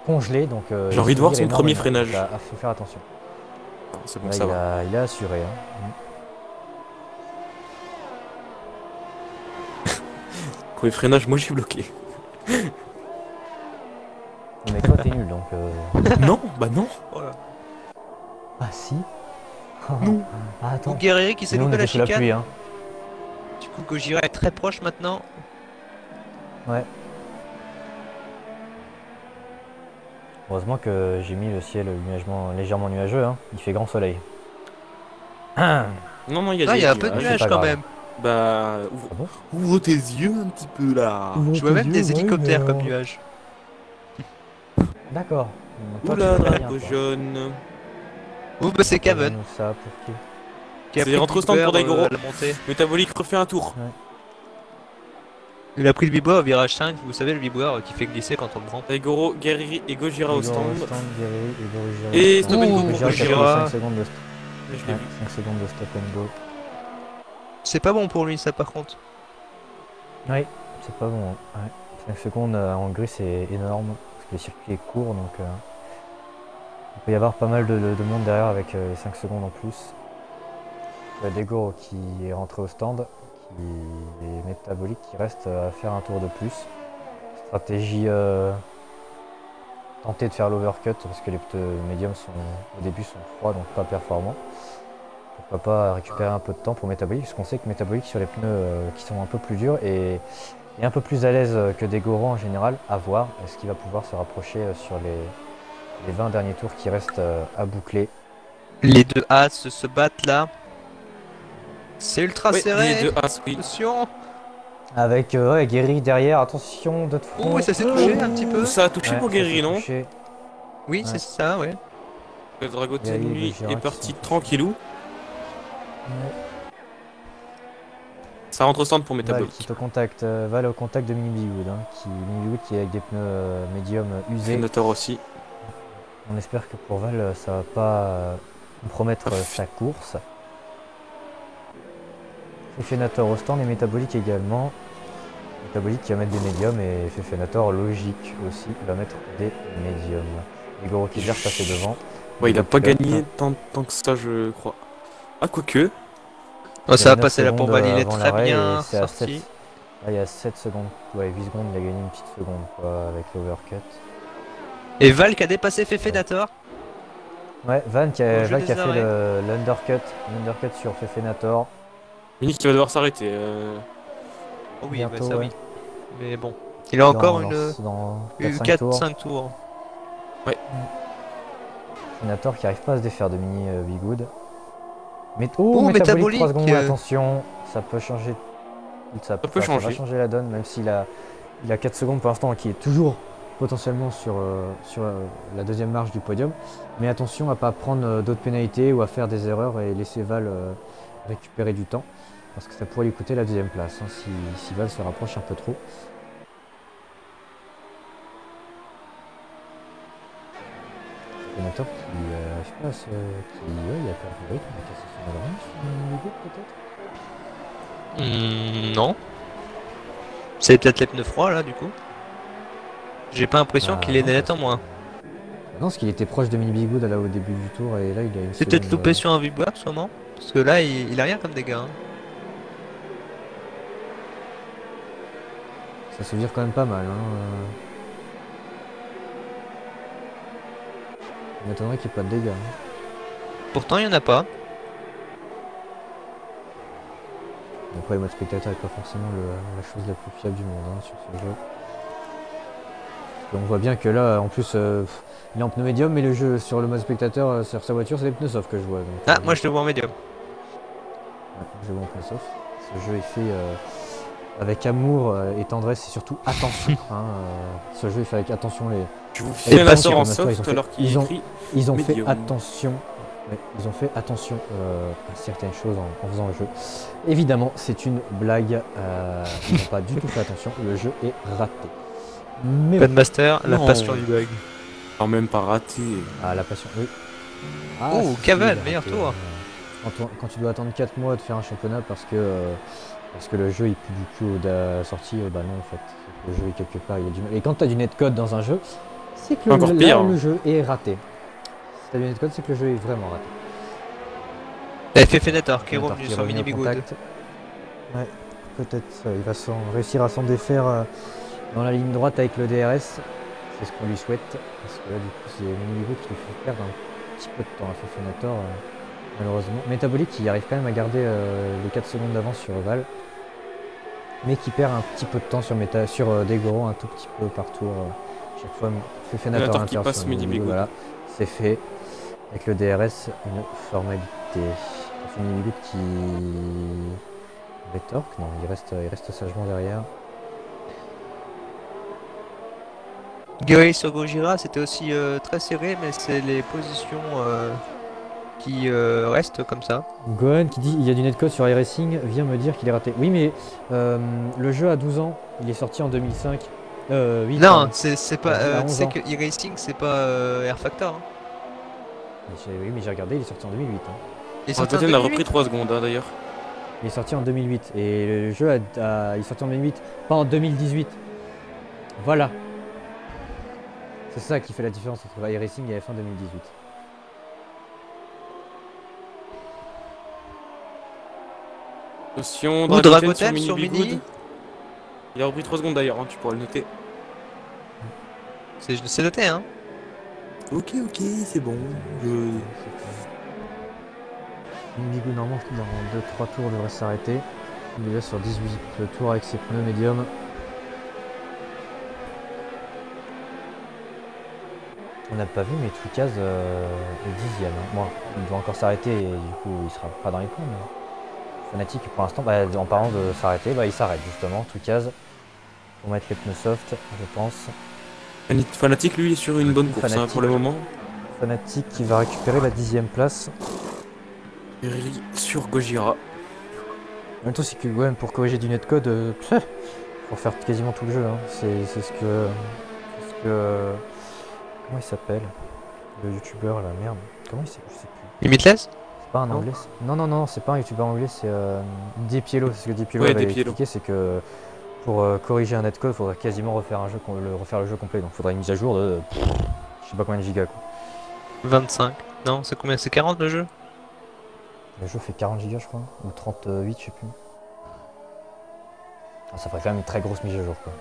congelés donc J'ai envie de voir son premier freinage. Il faut faire attention. Non, c'est bon, Là, ça va. il a assuré. Hein. Premier freinage, moi j'ai bloqué. Mais toi t'es nul donc. Non, bah non. Voilà. Ah si. Non. Ah, attends. Donc Guerrier qui s'est Nous, on loupé la était sous la chicane. pluie, hein. Du coup Gojira est très proche maintenant. Ouais. Heureusement que j'ai mis le ciel légèrement nuageux, hein. Il fait grand soleil. Non, non, il y a Ah, des il y a un peu de c'est nuages pas quand grave. même. Bah, Ah bon ouvre tes yeux un petit peu là. Je vois même des hélicoptères comme nuages. D'accord. Toi, Oula, tu fais rien, drapeau toi. jaune. Ouh bah c'est Caven Donne-nous ça pour qui qui a C'est pris le rentre au stand pour bibeur, Daigoro. à la montée. Métabolique refait un tour. Il a pris le biboueur au virage 5, vous savez le biboueur qui fait glisser quand on le prend. Daigoro, Guerrieri et Gojira au stand. Et Et stop and go pour Gojira. Gojira. 5 secondes de Je l'ai vu. 5 secondes de stop and go. C'est pas bon pour lui ça par contre. Oui, c'est pas bon. Hein. Ouais. 5 secondes en Hongrie c'est énorme parce que le circuit est court donc il peut y avoir pas mal de monde derrière avec les 5 secondes en plus. Degoro qui est rentré au stand, qui est métabolique, qui reste à faire un tour de plus. Stratégie tenter de faire l'overcut parce que les pneus médiums au début sont froids donc pas performants. pourquoi pas récupérer un peu de temps pour Métabolique, parce qu'on sait que Métabolique sur les pneus qui sont un peu plus durs et un peu plus à l'aise que des Goro en général, à voir. Est-ce qu'il va pouvoir se rapprocher sur les 20 derniers tours qui restent à boucler. Les deux As se battent là. C'est ultra Oui, serré. les deux As, oui. Attention. Avec Guéry derrière, attention, d'autres front. Oh, ça s'est touché un petit peu. Ça a touché Ouais, pour ça s'est Guerrier, non? touché. Oui, c'est ça, ouais. Le Dragoten, Guerrier et lui, Gojira est qui parti sont- tranquillou. Ouais. Ça rentre au stand pour Val Métabolique. qui est au contact, Val au contact de Mini Bigoud, Mini Bigoud qui est avec des pneus médium usés. Fénator aussi. On espère que pour Val ça va pas compromettre sa course. Fefenator au stand et Métabolique également. Métabolique qui va mettre des médiums et Fefenator logique aussi va mettre des médiums. Igoro qui gère passer devant. Ouais, il a pas Pilote. gagné tant que ça, je crois. Ah, quoique. Oh, ça Il y a va 9 passer là pour secondes Val, il est avant très l'arrêt bien et c'est à sorti. 7. Là, il y a 7 secondes, ouais 8 secondes, il a gagné une petite seconde quoi, avec l'overcut. Et Val qui a dépassé Fefenator. Ouais, Van qui Au a, jeu Van qui a des fait arrêts. l'undercut sur Fefenator. Mini qui va devoir s'arrêter. Oh oui, Bientôt, bah ça ouais. oui. Mais bon. Il a encore dans une 4-5 tours. 4-5 tours. Fefenator qui arrive pas à se défaire de Mini Bigoud. Mais Oh, Métabolique 3 Métabolique, secondes, attention, ça peut changer. Ça peut va changer. changer la donne, même s'il a 4 secondes pour l'instant, qui est toujours potentiellement sur la deuxième marche du podium. Mais attention à pas prendre d'autres pénalités ou à faire des erreurs et laisser Val récupérer du temps. Parce que ça pourrait lui coûter la deuxième place, si Val se rapproche un peu trop. Fefenator qui arrive pas à se... il a perdu le rythme, il a cassé son aileron sur Mini Bigoud peut-être. Non. C'est peut-être les pneus froids là du coup. J'ai pas l'impression qu'il est non, net en moins. Non, parce qu'il était proche de Mini Bigoud là au début du tour et là il a une C'est peut-être seconde, loupé sur un vibreur sûrement. Parce que là il a rien comme dégâts. Hein. Ça se vire quand même pas mal. Il m'étonnerait qu'il n'y ait pas de dégâts. Pourtant il y en a pas. Après, le mode spectateur n'est pas forcément la chose la plus fiable du monde sur ce jeu. Et on voit bien que là, en plus, il est en pneu médium, mais le jeu sur le mode spectateur, sur sa voiture, c'est des pneus soft que je vois. Donc, Ah, moi je le vois en médium. ouais, je vois en pneu soft. Ce jeu est fait avec amour et tendresse et surtout attention. Ce jeu est fait avec attention. Je vous Et fais pas la sur sort en Master, ils ont soft fait- alors qu'il ils ont- écrit. Ils ont fait Medium. attention. Ouais, ils ont fait attention à certaines choses en faisant le jeu. Évidemment, c'est une blague. Ils n'ont pas du tout fait attention. Le jeu est raté. Mais bon. Master, la Non. passion du bug. Quand même pas raté. Ah, la passion, oui. Oh, si, Cavale, il a meilleur raté, tour. quand tu dois attendre 4 mois de faire un championnat parce que le jeu il pue du cul à la sortie, bah non en fait. Le jeu est quelque part, il a du mal. Et quand tu as du netcode dans un jeu, c'est que Encore là, pire. le jeu est raté. Si tu as du netcode, c'est que le jeu est vraiment raté. Et Fefenator qui est Fefenator revenu qui est sur revenu Mini au Bigoud. contact. Ouais, peut-être il va réussir à s'en défaire dans la ligne droite avec le DRS. C'est ce qu'on lui souhaite. Parce que là, du coup, c'est Mini Bigoud qui lui fait perdre un petit peu de temps à Fefenator, malheureusement. Métabolique qui arrive quand même à garder les 4 secondes d'avance sur Val. Mais qui perd un petit peu de temps sur Degoro, un tout petit peu par tour. Chaque fois, Fefenator Fefenator qui inter passe sur Mini Bigoud. Voilà, c'est fait. Avec le DRS, une formalité. C'est Mini Bigoud qui rétorque, non, il reste sagement derrière. Guerrier sur Gojira, c'était aussi très serré, mais c'est les positions qui restent comme ça. Gohan qui dit il y a du netcode sur iRacing vient me dire qu'il est raté. Oui, mais le jeu a 12 ans, il est sorti en 2005. 8, Non, pardon. c'est pas. Il a Tu 11 sais ans. que e-racing c'est pas Air Factor. Hein. Oui, mais j'ai regardé, il est sorti en 2008. Il est sorti en Dragoten a 2008. repris 3 secondes d'ailleurs. Il est sorti en 2008 et le jeu il est sorti en 2008, pas en 2018. Voilà. C'est ça qui fait la différence entre iRacing et F1 2018. Attention, Ou Dragoten sur sur Mini Mini. Bigoud. Il a repris 3 secondes d'ailleurs, tu pourras le noter. C'est noté, hein. Ok, c'est bon. Bigou normalement dans 2-3 tours devrait s'arrêter. Il est déjà sur 18 tours avec ses pneus médiums. On n'a pas vu mais Tricaz est 10ème. Hein. Bon, il doit encore s'arrêter et du coup il sera pas dans les points. Mais... Fanatic pour l'instant, en parlant de s'arrêter, il s'arrête justement. Tricaz pour mettre les pneus soft, je pense. Fanatic lui est sur une bonne course hein, pour le moment. Fanatic qui va récupérer la 10ème place. Guerrieri sur Gojira. En même temps, c'est que ouais, pour corriger du netcode, pour faire quasiment tout le jeu. Hein. C'est ce que. Comment il s'appelle? Le youtubeur là, merde. Comment il s'appelle? Je sais plus. Limitless? C'est pas un anglais? Non, c'est pas un youtubeur anglais, c'est Dipiello. C'est ce que Dipiello avait expliqué, c'est que pour corriger un netcode, il faudrait quasiment refaire le jeu complet. Donc il faudrait une mise à jour de. Je sais pas combien de gigas quoi. 25. Non, c'est combien? C'est 40 le jeu? Le jeu fait 40 gigas je crois, ou 38 je sais plus. Ah, ça ferait quand même une très grosse mise à jour quoi.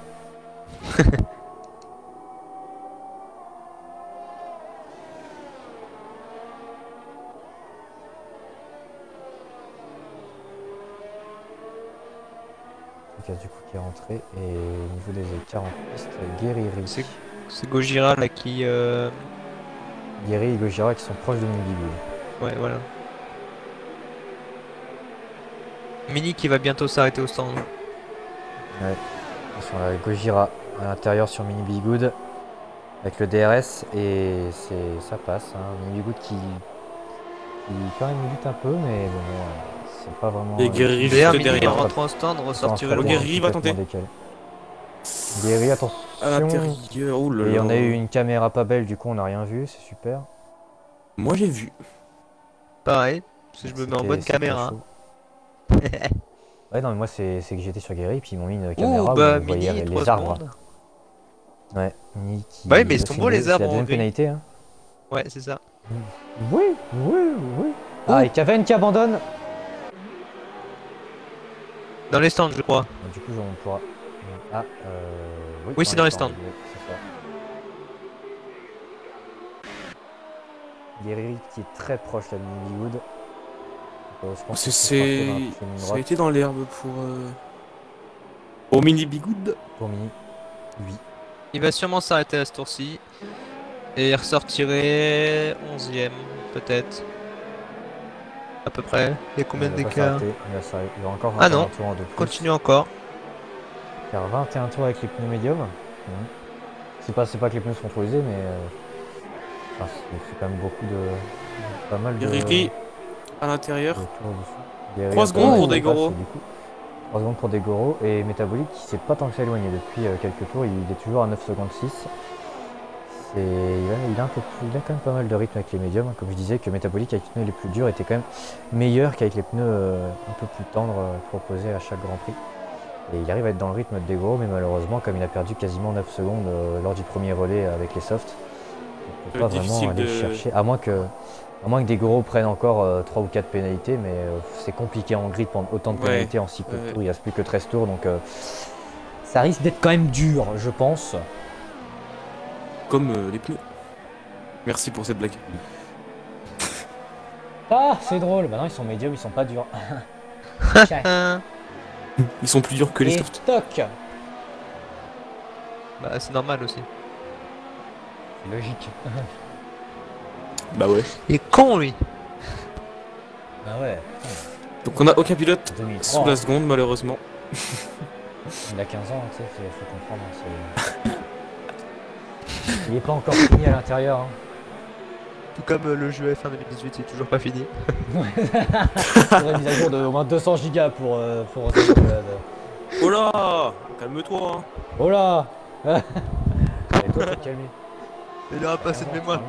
Du coup qui est rentré et au niveau des écarts en piste, Guerrieri. C'est Gojira là qui... Guerrieri et Gojira qui sont proches de Mini. Ouais voilà. Mini qui va bientôt s'arrêter au stand. Ouais. Attention là, Gojira à l'intérieur sur Mini Bigood avec le DRS et ça passe. Hein. Mini Bigood qui quand même lutte un peu mais bon, c'est pas vraiment. Et Guerrieri Mini derrière. rentre en stand, ressortirait le Guerrieri va tenter. Guerrieri attention. À l'intérieur, oh là là. Et on a eu une caméra pas belle, du coup on n'a rien vu, c'est super. Moi j'ai vu. Pareil, parce que je me mets en bonne caméra. Ouais non mais moi c'est que j'étais sur Guerrieri puis ils m'ont mis une caméra où bah, vous voyez Mini, les arbres. secondes. Ouais, Mini qui... Bah oui mais ils sont beaux les arbres C'est la en deuxième gris. pénalité hein. Ouais c'est ça. Oui. Ah et Caven qui abandonne. Dans les stands je crois. Du coup on pourra... Ah Oui c'est dans les stands. C'est ça. Guerrieri qui est très proche là de Mini Wood. Je pense que ça a été dans l'herbe pour Mini Bigood. Pour Mini, oui. Il va sûrement s'arrêter à ce tour-ci. Et il ressortirait 11ème peut-être. À peu près. Et combien d'écart? Il va encore ah non, un tour en 2 plus. Continue encore. Faire 21 tours avec les pneus médiums. C'est pas que les pneus sont trop usés, mais c'est quand même beaucoup de... Pas mal de... Guerrieri à l'intérieur. 3 secondes pour Degoro. 3 secondes pour Degoro et Métabolique qui s'est pas tant que ça éloigné depuis quelques tours, il est toujours à 9 secondes 6. Il a quand même pas mal de rythme avec les médiums, comme je disais que Métabolique avec les pneus les plus durs était quand même meilleur qu'avec les pneus un peu plus tendres proposés à chaque Grand Prix. Et il arrive à être dans le rythme de Degoro, mais malheureusement comme il a perdu quasiment 9 secondes lors du premier relais avec les softs, il ne peut pas vraiment aller chercher, à moins que Degoro prenne encore 3 ou 4 pénalités, mais c'est compliqué en grid prendre autant de pénalités en si peu de tours, il reste plus que 13 tours, donc ça risque d'être quand même dur, je pense. Comme les pneus. Merci pour cette blague. Ah, c'est drôle, bah non, ils sont médiums, ils sont pas durs. Ils sont plus durs que les softs. Toc. Bah c'est normal aussi. C'est logique. Bah ouais. Il est con lui. Bah ouais. Donc on a aucun pilote 2003, sous la seconde malheureusement. Il a 15 ans, tu sais, faut comprendre. Il est pas encore fini à l'intérieur. Hein. Tout comme le jeu F1 2018, c'est toujours pas fini. Il faudrait une mise à jour de au moins 200 gigas pour Oh là, calme-toi. Hein. Oh là. Et toi, t'es calmé. Il aura pas assez de mémoire.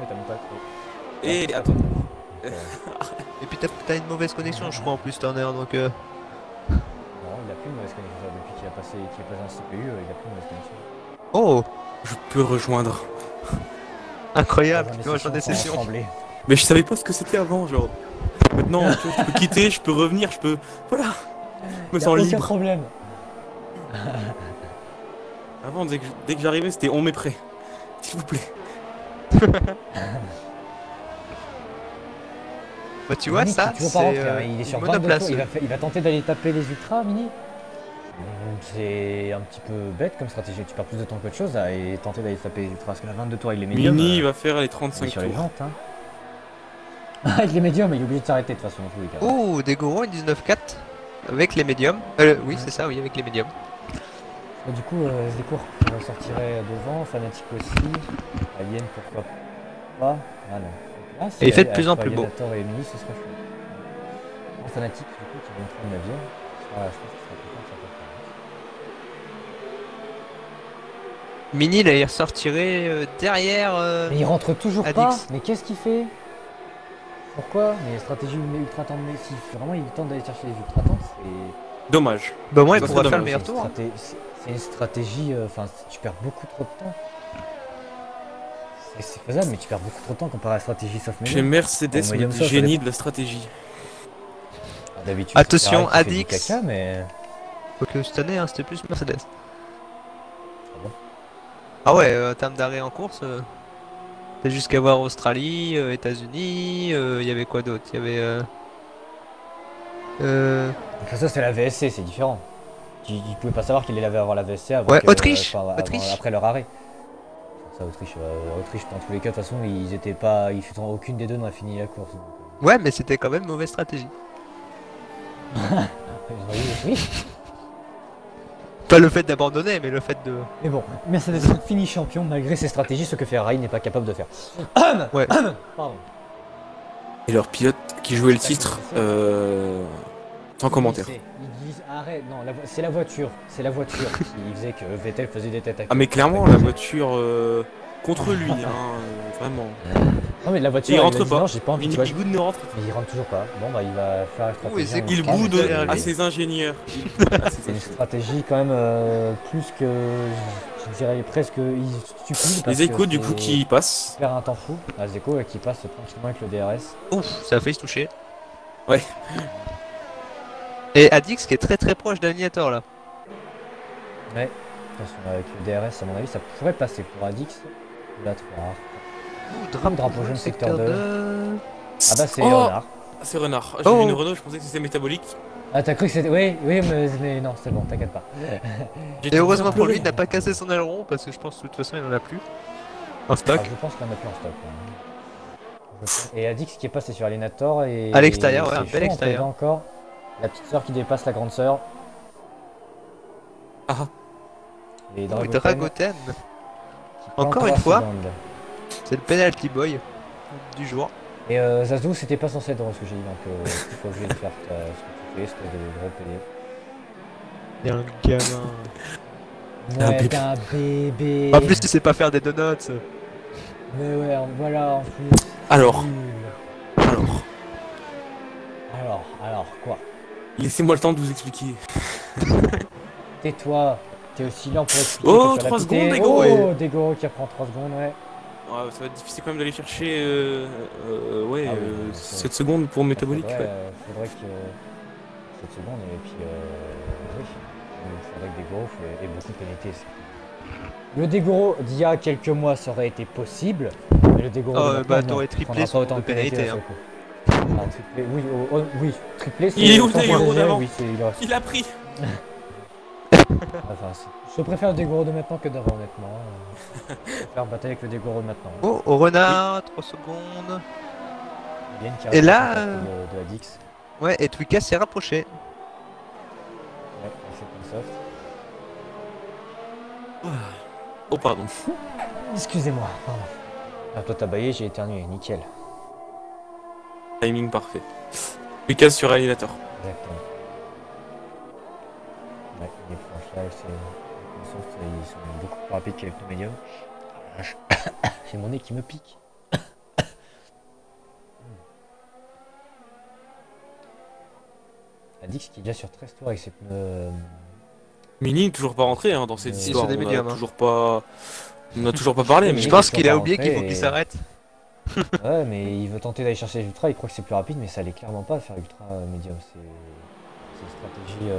Et attends. Et puis t'as une mauvaise connexion, je crois en plus Turner, donc. Non, il a plus de mauvaise connexion depuis qu'il a passé un CPU, il a plus de mauvaise connexion. Oh. Je peux rejoindre. Incroyable, tu peux rejoindre des sessions. Mais je savais pas ce que c'était avant, genre. Maintenant, je peux quitter, je peux revenir, je peux. Voilà. Je me sens libre. Aucun problème. Avant, dès que j'arrivais, c'était on m'est prêt. S'il vous plaît. Bah tu vois Mini, ça, tu veux pas c'est rentrer, hein, il est sur une 22 monoplace. tours, il va tenter d'aller taper les ultras, Mini. C'est un petit peu bête comme stratégie, tu perds plus de temps qu'autre chose à et tenter d'aller taper les ultras, parce que la 22 tours avec les médiums, Mini il va faire les il est 35 sur les tours. jantes. Hein. Avec les médiums, il est obligé de s'arrêter de toute façon dans tous les cas. Oh, Degoro une 19-4 avec les médiums. Oui, c'est ça, oui, avec les médiums. Et du coup, Zdecourt sortirait devant, Fnatic aussi, Alien pourquoi pas. Ah non. Ah, Et il fait de plus en plus beau. Alienator et Mini, ce serait chouette. Fnatic, du coup, qui vient de 9ème. Je pense que ce serait content que ça fasse. Mini, là, il ressortirait derrière. Mais il rentre toujours Adix. pas. Mais qu'est-ce qu'il fait? Pourquoi? Mais stratégie ultra temps de Messi, vraiment il tente d'aller chercher les ultra temps, c'est. Dommage. Bah, moi, il Ça, pourra c'est faire le dommage. meilleur tour. Hein. C'est une stratégie, enfin tu perds beaucoup trop de temps. C'est faisable, mais tu perds beaucoup trop de temps comparé à la stratégie soft Chez medium. Mercedes, Bon, on est medium des soft, ça génies dépend. de la stratégie. D'habitude, Attention, c'est Ferrari qui fait du Adix. caca, mais. Quoique cette année, hein, c'était plus Mercedes. bon Ah ouais, en termes d'arrêt en course, t'as jusqu'à voir Australie, États-Unis, il y avait quoi d'autre? Il y avait. Donc ça c'est la VSC, c'est différent. Tu pouvais pas savoir qu'il allait avoir la VSC avant Ouais, que- Autriche, enfin, avant- Autriche. après leur arrêt. Ça, Autriche, dans tous les cas, de toute façon, ils étaient pas. Aucune des deux n'a fini la course. Donc, Ouais, mais c'était quand même mauvaise stratégie. oui. Pas le fait d'abandonner, mais le fait de. Mais bon, Mercedes finit champion malgré ses stratégies, ce que Ferrari n'est pas capable de faire. Ouais. Pardon. Et leur pilote qui jouait le titre, sans commentaire. Ils disent arrête, non, c'est la voiture. C'est la voiture qui faisait que Vettel faisait des têtes à queue. Ah mais clairement la voiture contre lui, vraiment. Non mais la voiture, Il a rentre dit, pas. non, j'ai pas envie de Mini jouer. Bigoud ne rentre pas. Mais il rentre toujours pas. Bon bah il va faire la stratégie. et en c'est Il calme. boude derrière lui. à ses ingénieurs. C'est une stratégie quand même plus que, je dirais presque stupide. parce Les échos que du coup c'est qui passent. faire un temps fou. Ah, les échos qui passent tranquillement avec le DRS. Ouf, ça a failli se toucher. Ouais. Et Adix qui est très très proche d'Alienator là. Ouais. Attention, avec le DRS, à mon avis, ça pourrait passer pour Adix. La 3. Drapeau jaune, secteur 2. Ah bah c'est Oh, Renard. c'est Renard. J'ai Oh. vu une Renault, je pensais que c'était métabolique. Ah t'as cru que c'était. Oui, mais non, c'est bon, t'inquiète pas. Et heureusement pour lui, il n'a pas cassé son aileron parce que je pense que de toute façon il en a plus. En stock. Ah, je pense qu'on a plus en stock. Et Adix qui est passé sur Alienator et. À l'extérieur, ouais, c'est un bel chaud, on extérieur. peut voir encore la petite sœur qui dépasse la grande sœur. Ah. Et Oh, Dragoten, Dragoten. qui prend Encore une 3 fois. secondes. C'est le penalty boy du jour. Et Zazou, c'était pas censé être drôle ce que j'ai dit, donc il faut que je vais faire ce que tu fais, espèce de gros PD. Il y a un gamin. Un Ouais, bébé. t'es un bébé. En plus, tu sais pas faire des donuts. Mais ouais, voilà, en plus. Alors. Nul. Alors, quoi? Laissez-moi le temps de vous expliquer. Tais-toi, t'es aussi lent pour expliquer. Oh, que tu vas 3 la secondes, péter. Degoro, Oh, Degoro qui reprend 3 secondes, ouais. Ouais, ça va être difficile quand même d'aller chercher ouais, Ah oui, 7 secondes pour métabolique. Faudrait, Ouais. faudrait que. 7 secondes, et puis. Oui. Il faudrait que Degoro ait beaucoup pénétré. Le Degoro d'il y a quelques mois, ça aurait été possible. Mais le Degoro. Oh, de bah, maintenant, t'aurais non. triplé Prendra son pas autant de de pénétré. pénalité, à hein. ce coup. Ah, triplé, oui, oui, triplé, c'est. Il est où, sans Degoro, deuxième, d'avant oui, c'est. Il a pris. Enfin, je préfère le Degoro de maintenant que d'avant, honnêtement. Je préfère batailler avec le Degoro de maintenant. Oh, au renard, 3 secondes. Il y a une qui Et reste là, en tête de Adix. Ouais, et Twika s'est rapproché. Ouais, il fait comme soft. Oh pardon. Excusez-moi, pardon. Ah, toi t'as baillé, j'ai éternué, nickel. Timing parfait. Lucas sur Alienator. Exactement. Ouais, les planches là, c'est. Soft, ils sont beaucoup plus rapides qu'avec le médium. J'ai mon nez qui me pique. Adix qui est déjà sur 13 tours avec ses pneus. Mini n'est toujours pas rentré dans cette C'est histoire. sur des On a médiums, hein. toujours pas. On n'a toujours pas parlé, mais. Je Oui, pense ils sont qu'il a pas oublié qu'il faut rentrés qu'il et- s'arrête. Ouais, mais il veut tenter d'aller chercher les ultras, il croit que c'est plus rapide, mais ça l'est clairement pas de faire ultra médium. C'est une stratégie.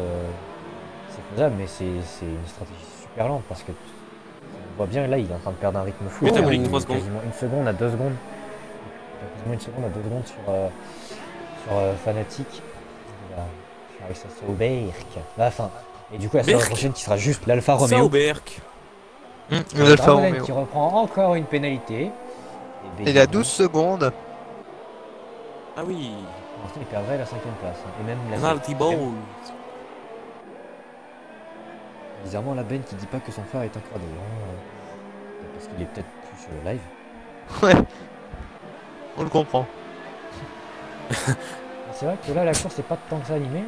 C'est faisable, mais c'est une stratégie super lente parce que on voit bien là, il est en train de perdre un rythme fou. Métabolique, Il est 3 secondes. Quasiment une seconde à 2 secondes. Quasiment une seconde à 2 secondes sur sur Fanatic. Je suis avec sa Sauberk. Enfin, et du coup la semaine prochaine qui sera juste l'Alfa Romeo. Sauberk. L'Alfa Dragonen Romeo. qui reprend encore une pénalité. Il a 12 secondes. Ah oui. Il perdrait la 5ème place. Et même la Penalty ball. Bizarrement la Ben qui dit pas que son frère est un crado. Parce qu'il est peut-être plus sur le live. Ouais. On le comprend. C'est vrai que là la course c'est pas tant que ça animé.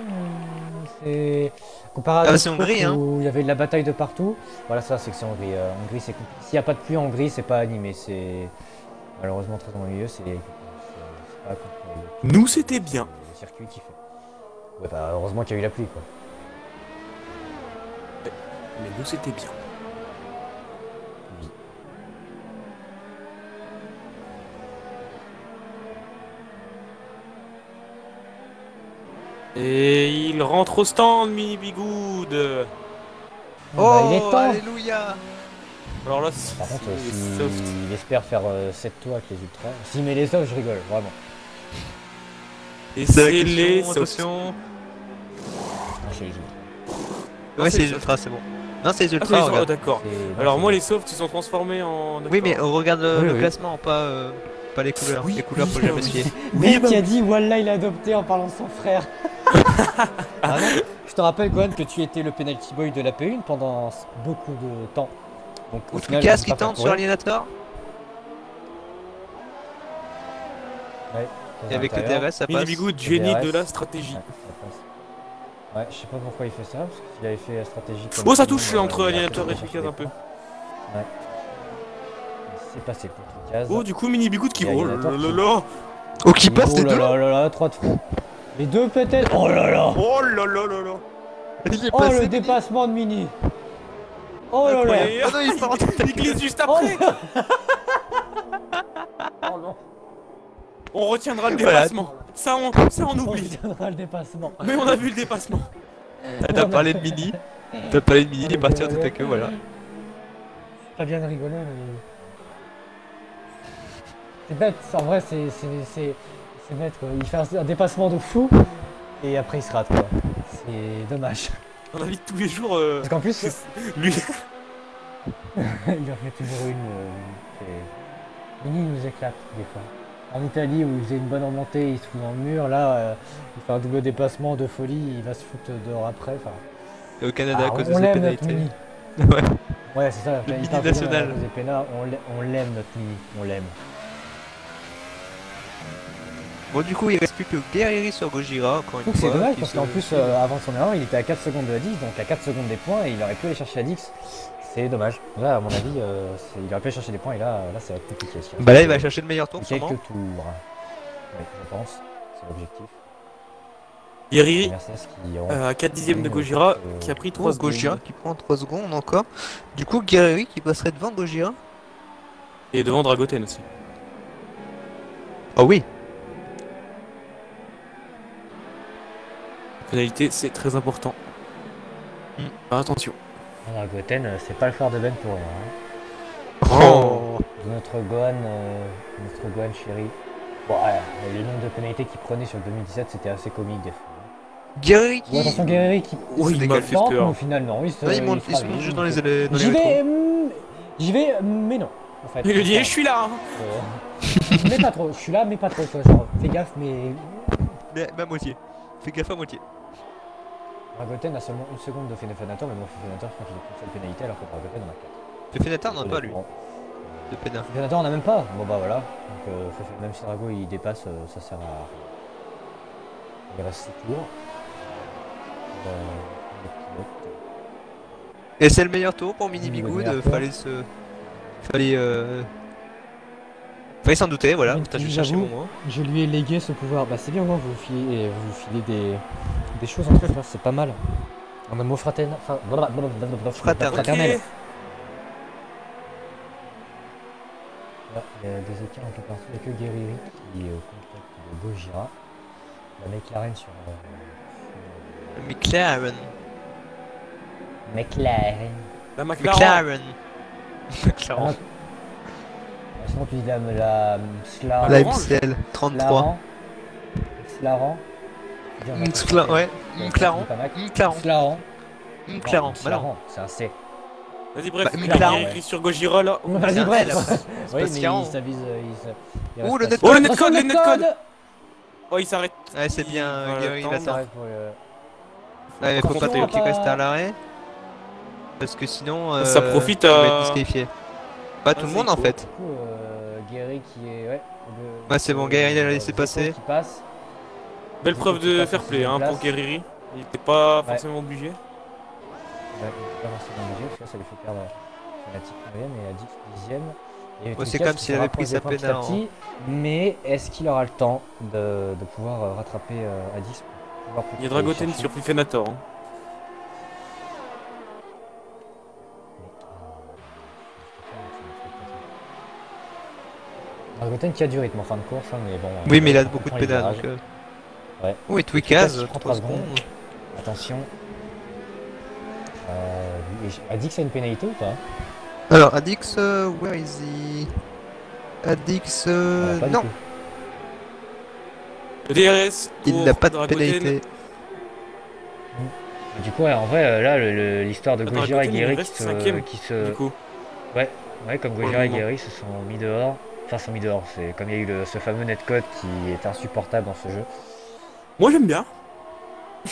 C'est comparé à Ah, d'autres c'est Hongrie, courses hein. où il y avait de la bataille de partout. Voilà ça c'est que c'est Hongrie. Hongrie c'est compliqué. S'il n'y a pas de pluie en Hongrie c'est pas animé. C'est malheureusement très ennuyeux. C'est pas contre Nous c'était bien. le circuit qui fait. Ouais bah heureusement qu'il y a eu la pluie quoi. Mais nous c'était bien. Oui. Et il rentre au stand, Mini Bigoud. Bah, il est Oh, temps. alléluia. Alors là, Par contre, c'est soft. s'il espère faire 7 tours avec les ultras, s'il met les sauves, je rigole, vraiment. Et C'est la c'est question, les soft. attention. Non, chez les ultras. Ouais, c'est c'est les les ultras, c'est bon. Non, c'est les Ah, c'est ultras, les- regarde. oh, d'accord. C'est- Alors non, moi c'est- les softs ils sont transformés en... Oui, mais d'accord. on regarde Oui, le oui. classement, pas les couleurs. Oui, Les couleurs, oui, faut jamais oui. se fier. Mais bah qui a dit Wallah il a adopté en parlant de son frère. Ah non, je te rappelle Gohan que tu étais le penalty boy de la P1 pendant beaucoup de temps. Donc au final, Lucas on peut qui pas faire tente sur courir. Alienator. Ouais, Et avec le l'intérieur. DRS, ça Mini passe. Bigoud, génie DRS. de la stratégie. Ouais, ça passe. Ouais, je sais pas pourquoi il fait ça, parce qu'il avait fait la stratégie. comme Oh ça tout le touche monde, entre il a Alienator fait et chercher Tricaz des un peu. points. Ouais. C'est passé pour Tricaz. Oh du coup Mini Bigoud qui... Et Oh là Alienator là qui- là là. Oh, qui passe les Oh là deux. là là là, 3 de front. Les deux peut-être. Oh là là. Oh là là là là. Il est Oh passé. le dépassement de Mini. Oh là là. Incroyable. Oh non, il part en tête. Il glisse juste Oh après. Oh non. On retiendra le Voilà. dépassement. Ça on On oublie. retiendra le dépassement. Mais on a vu le dépassement. T'as parlé de Mini. T'as parlé de Mini, il est parti en tête à queue, voilà. Pas bien de rigoler, mais. C'est bête, en vrai, c'est bête quoi. Il fait un dépassement de fou et après il se rate quoi. C'est dommage. Dans la vie de tous les jours, Parce qu'en plus, lui... il en fait toujours une. Mini nous éclate des fois. En Italie où il faisait une bonne remontée, il se fout dans le mur, là il fait un double dépassement de folie, il va se foutre dehors après. Enfin, Et au Canada, à cause de on ses l'aime notre pénalités. Mini. Ouais. Ouais, c'est ça, Le il Mini parle de national. à cause des pénards, on l'aime notre Mini, on l'aime. Bon, du coup, il reste plus que Guerrieri sur Gojira, encore Je une trouve que c'est fois. dommage qui parce se- qu'en plus avant son erreur il était à 4 secondes de la 10 donc à 4 secondes des points et il aurait pu aller chercher la Dix. C'est dommage. Là à mon avis il aurait pu aller chercher des points et là ça va être compliqué. Bah là, il va chercher le meilleur tour, quelques sûrement. tours. Oui je pense. C'est l'objectif. Guerrieri Mercedes qui à 4 dixièmes de Gojira qui a pris 3 Oh, Gojira qui prend 3 secondes encore. Du coup, Guerrieri qui passerait devant Gojira. Et devant Dragoten aussi. Oh oui. La pénalité c'est très important. Faire attention. Dragoten c'est pas le frère de Ben pour rien. Oh. Notre Gohan chéri. Bon le nombre de pénalités qu'il prenait sur le 2017 c'était assez comique des fois. Guerrieri Bon, qui... attention Guerrieri qui Oh il m'a fait tente mais au peur. final non il se Là, il monte fera vite, juste il dans les fait- allées. dans les J'y vais, métros. j'y vais, mais non. En fait. Il lui dit je suis là. Mais pas trop, je suis là, mais pas trop, quoi. Genre, fais gaffe, mais. Mais à moitié. Fais gaffe à moitié. Dragoten a seulement 1 seconde de Fenefenator, mais bon, Fenefenator, je crois qu'il a qu'une seule pénalité, alors que Dragoten en a 4. Fefenatar n'en a pas, lui. De pénal. Fenefenator on a même pas. Bon, bah voilà. Donc, même si Drago il dépasse, ça sert à. Il reste 6 tours. Les pilotes. Et c'est le meilleur tour pour Mini Le Bigoud. meilleur tour. Fallait s'en douter, voilà. Même Putain, si je cherchais j'avoue, mon mot. Je lui ai légué ce pouvoir. Bah, c'est bien, au moins, vous filez des choses entre frères, c'est pas mal. En un mot fraternel. Fraternel. Ok. Là, il y a des écarts un peu partout. Il n'y a que Guerrieri qui est au contact de Gojira. La McLaren sur. McLaren. McLaren. La McLaren. McLaren. Sinon, tu dis la Sla. La orange. MCL 33. Laran. Claran. Ouais, Claran. Claran. Claran. Claran. Bah non. Claran, c'est un C. Vas-y, bref, Bah, Claran, ouais. écrit sur Gojira là. Vas-y, un bref. L, après. C'est Oui, pas mais Claran. il s'avise. Oh, le Oh, le netcode, netcode, le netcode. Oh, il s'arrête. Ouais, c'est bien, Il va Gary, il attendre. attend. Pour le... Ouais, mais faut pas Attention trop qu'il à pas- reste à l'arrêt. Parce que sinon, Ça profite il va à- être disqualifié. Pas tout le c'est monde en cool. fait. Du coup, Guéry qui est. Ouais, Ouais, c'est bon, Guéry, il a laissé Zeko passer. Qui passe. Belle preuve Qui de passe fair en play sixième hein, place. pour Guerriri. Il était pas forcément obligé. Ouais, il est pas forcément obligé, parce que là, ça lui fait perdre Fnatic 9ème et Adix 10ème. Et Ouais, Lucas c'est comme qui s'il se avait pris rapproche sa des points petit peine à petit, mais est-ce qu'il aura le temps de pouvoir rattraper Adix pour pouvoir Il y a peut-être aller Dragoten chercher. sur Fifenator. Hein. Dragoten qui a du rythme en fin de course, hein, mais bon. Oui, mais il a on beaucoup de comprend les pédales. virages. Donc, Ouais. Oui, Twikaz, qui prend 3 3 secondes. secondes. Attention. Adix a une pénalité ou pas? Alors, Adix, where is he? Adix, Pas du non, tout. Le DRS. il pour n'a pas de Dragoten. pénalité. Du coup, ouais, en vrai, là, l'histoire de Attends, Gojira et Dragoten, il Guéry reste cinquième, qui se. Du coup. Ouais, comme Pour le Gojira et moment. Guéry se sont mis dehors. Enfin, sont mis dehors. C'est comme il y a eu ce fameux netcode qui est insupportable dans ce jeu. Moi j'aime bien.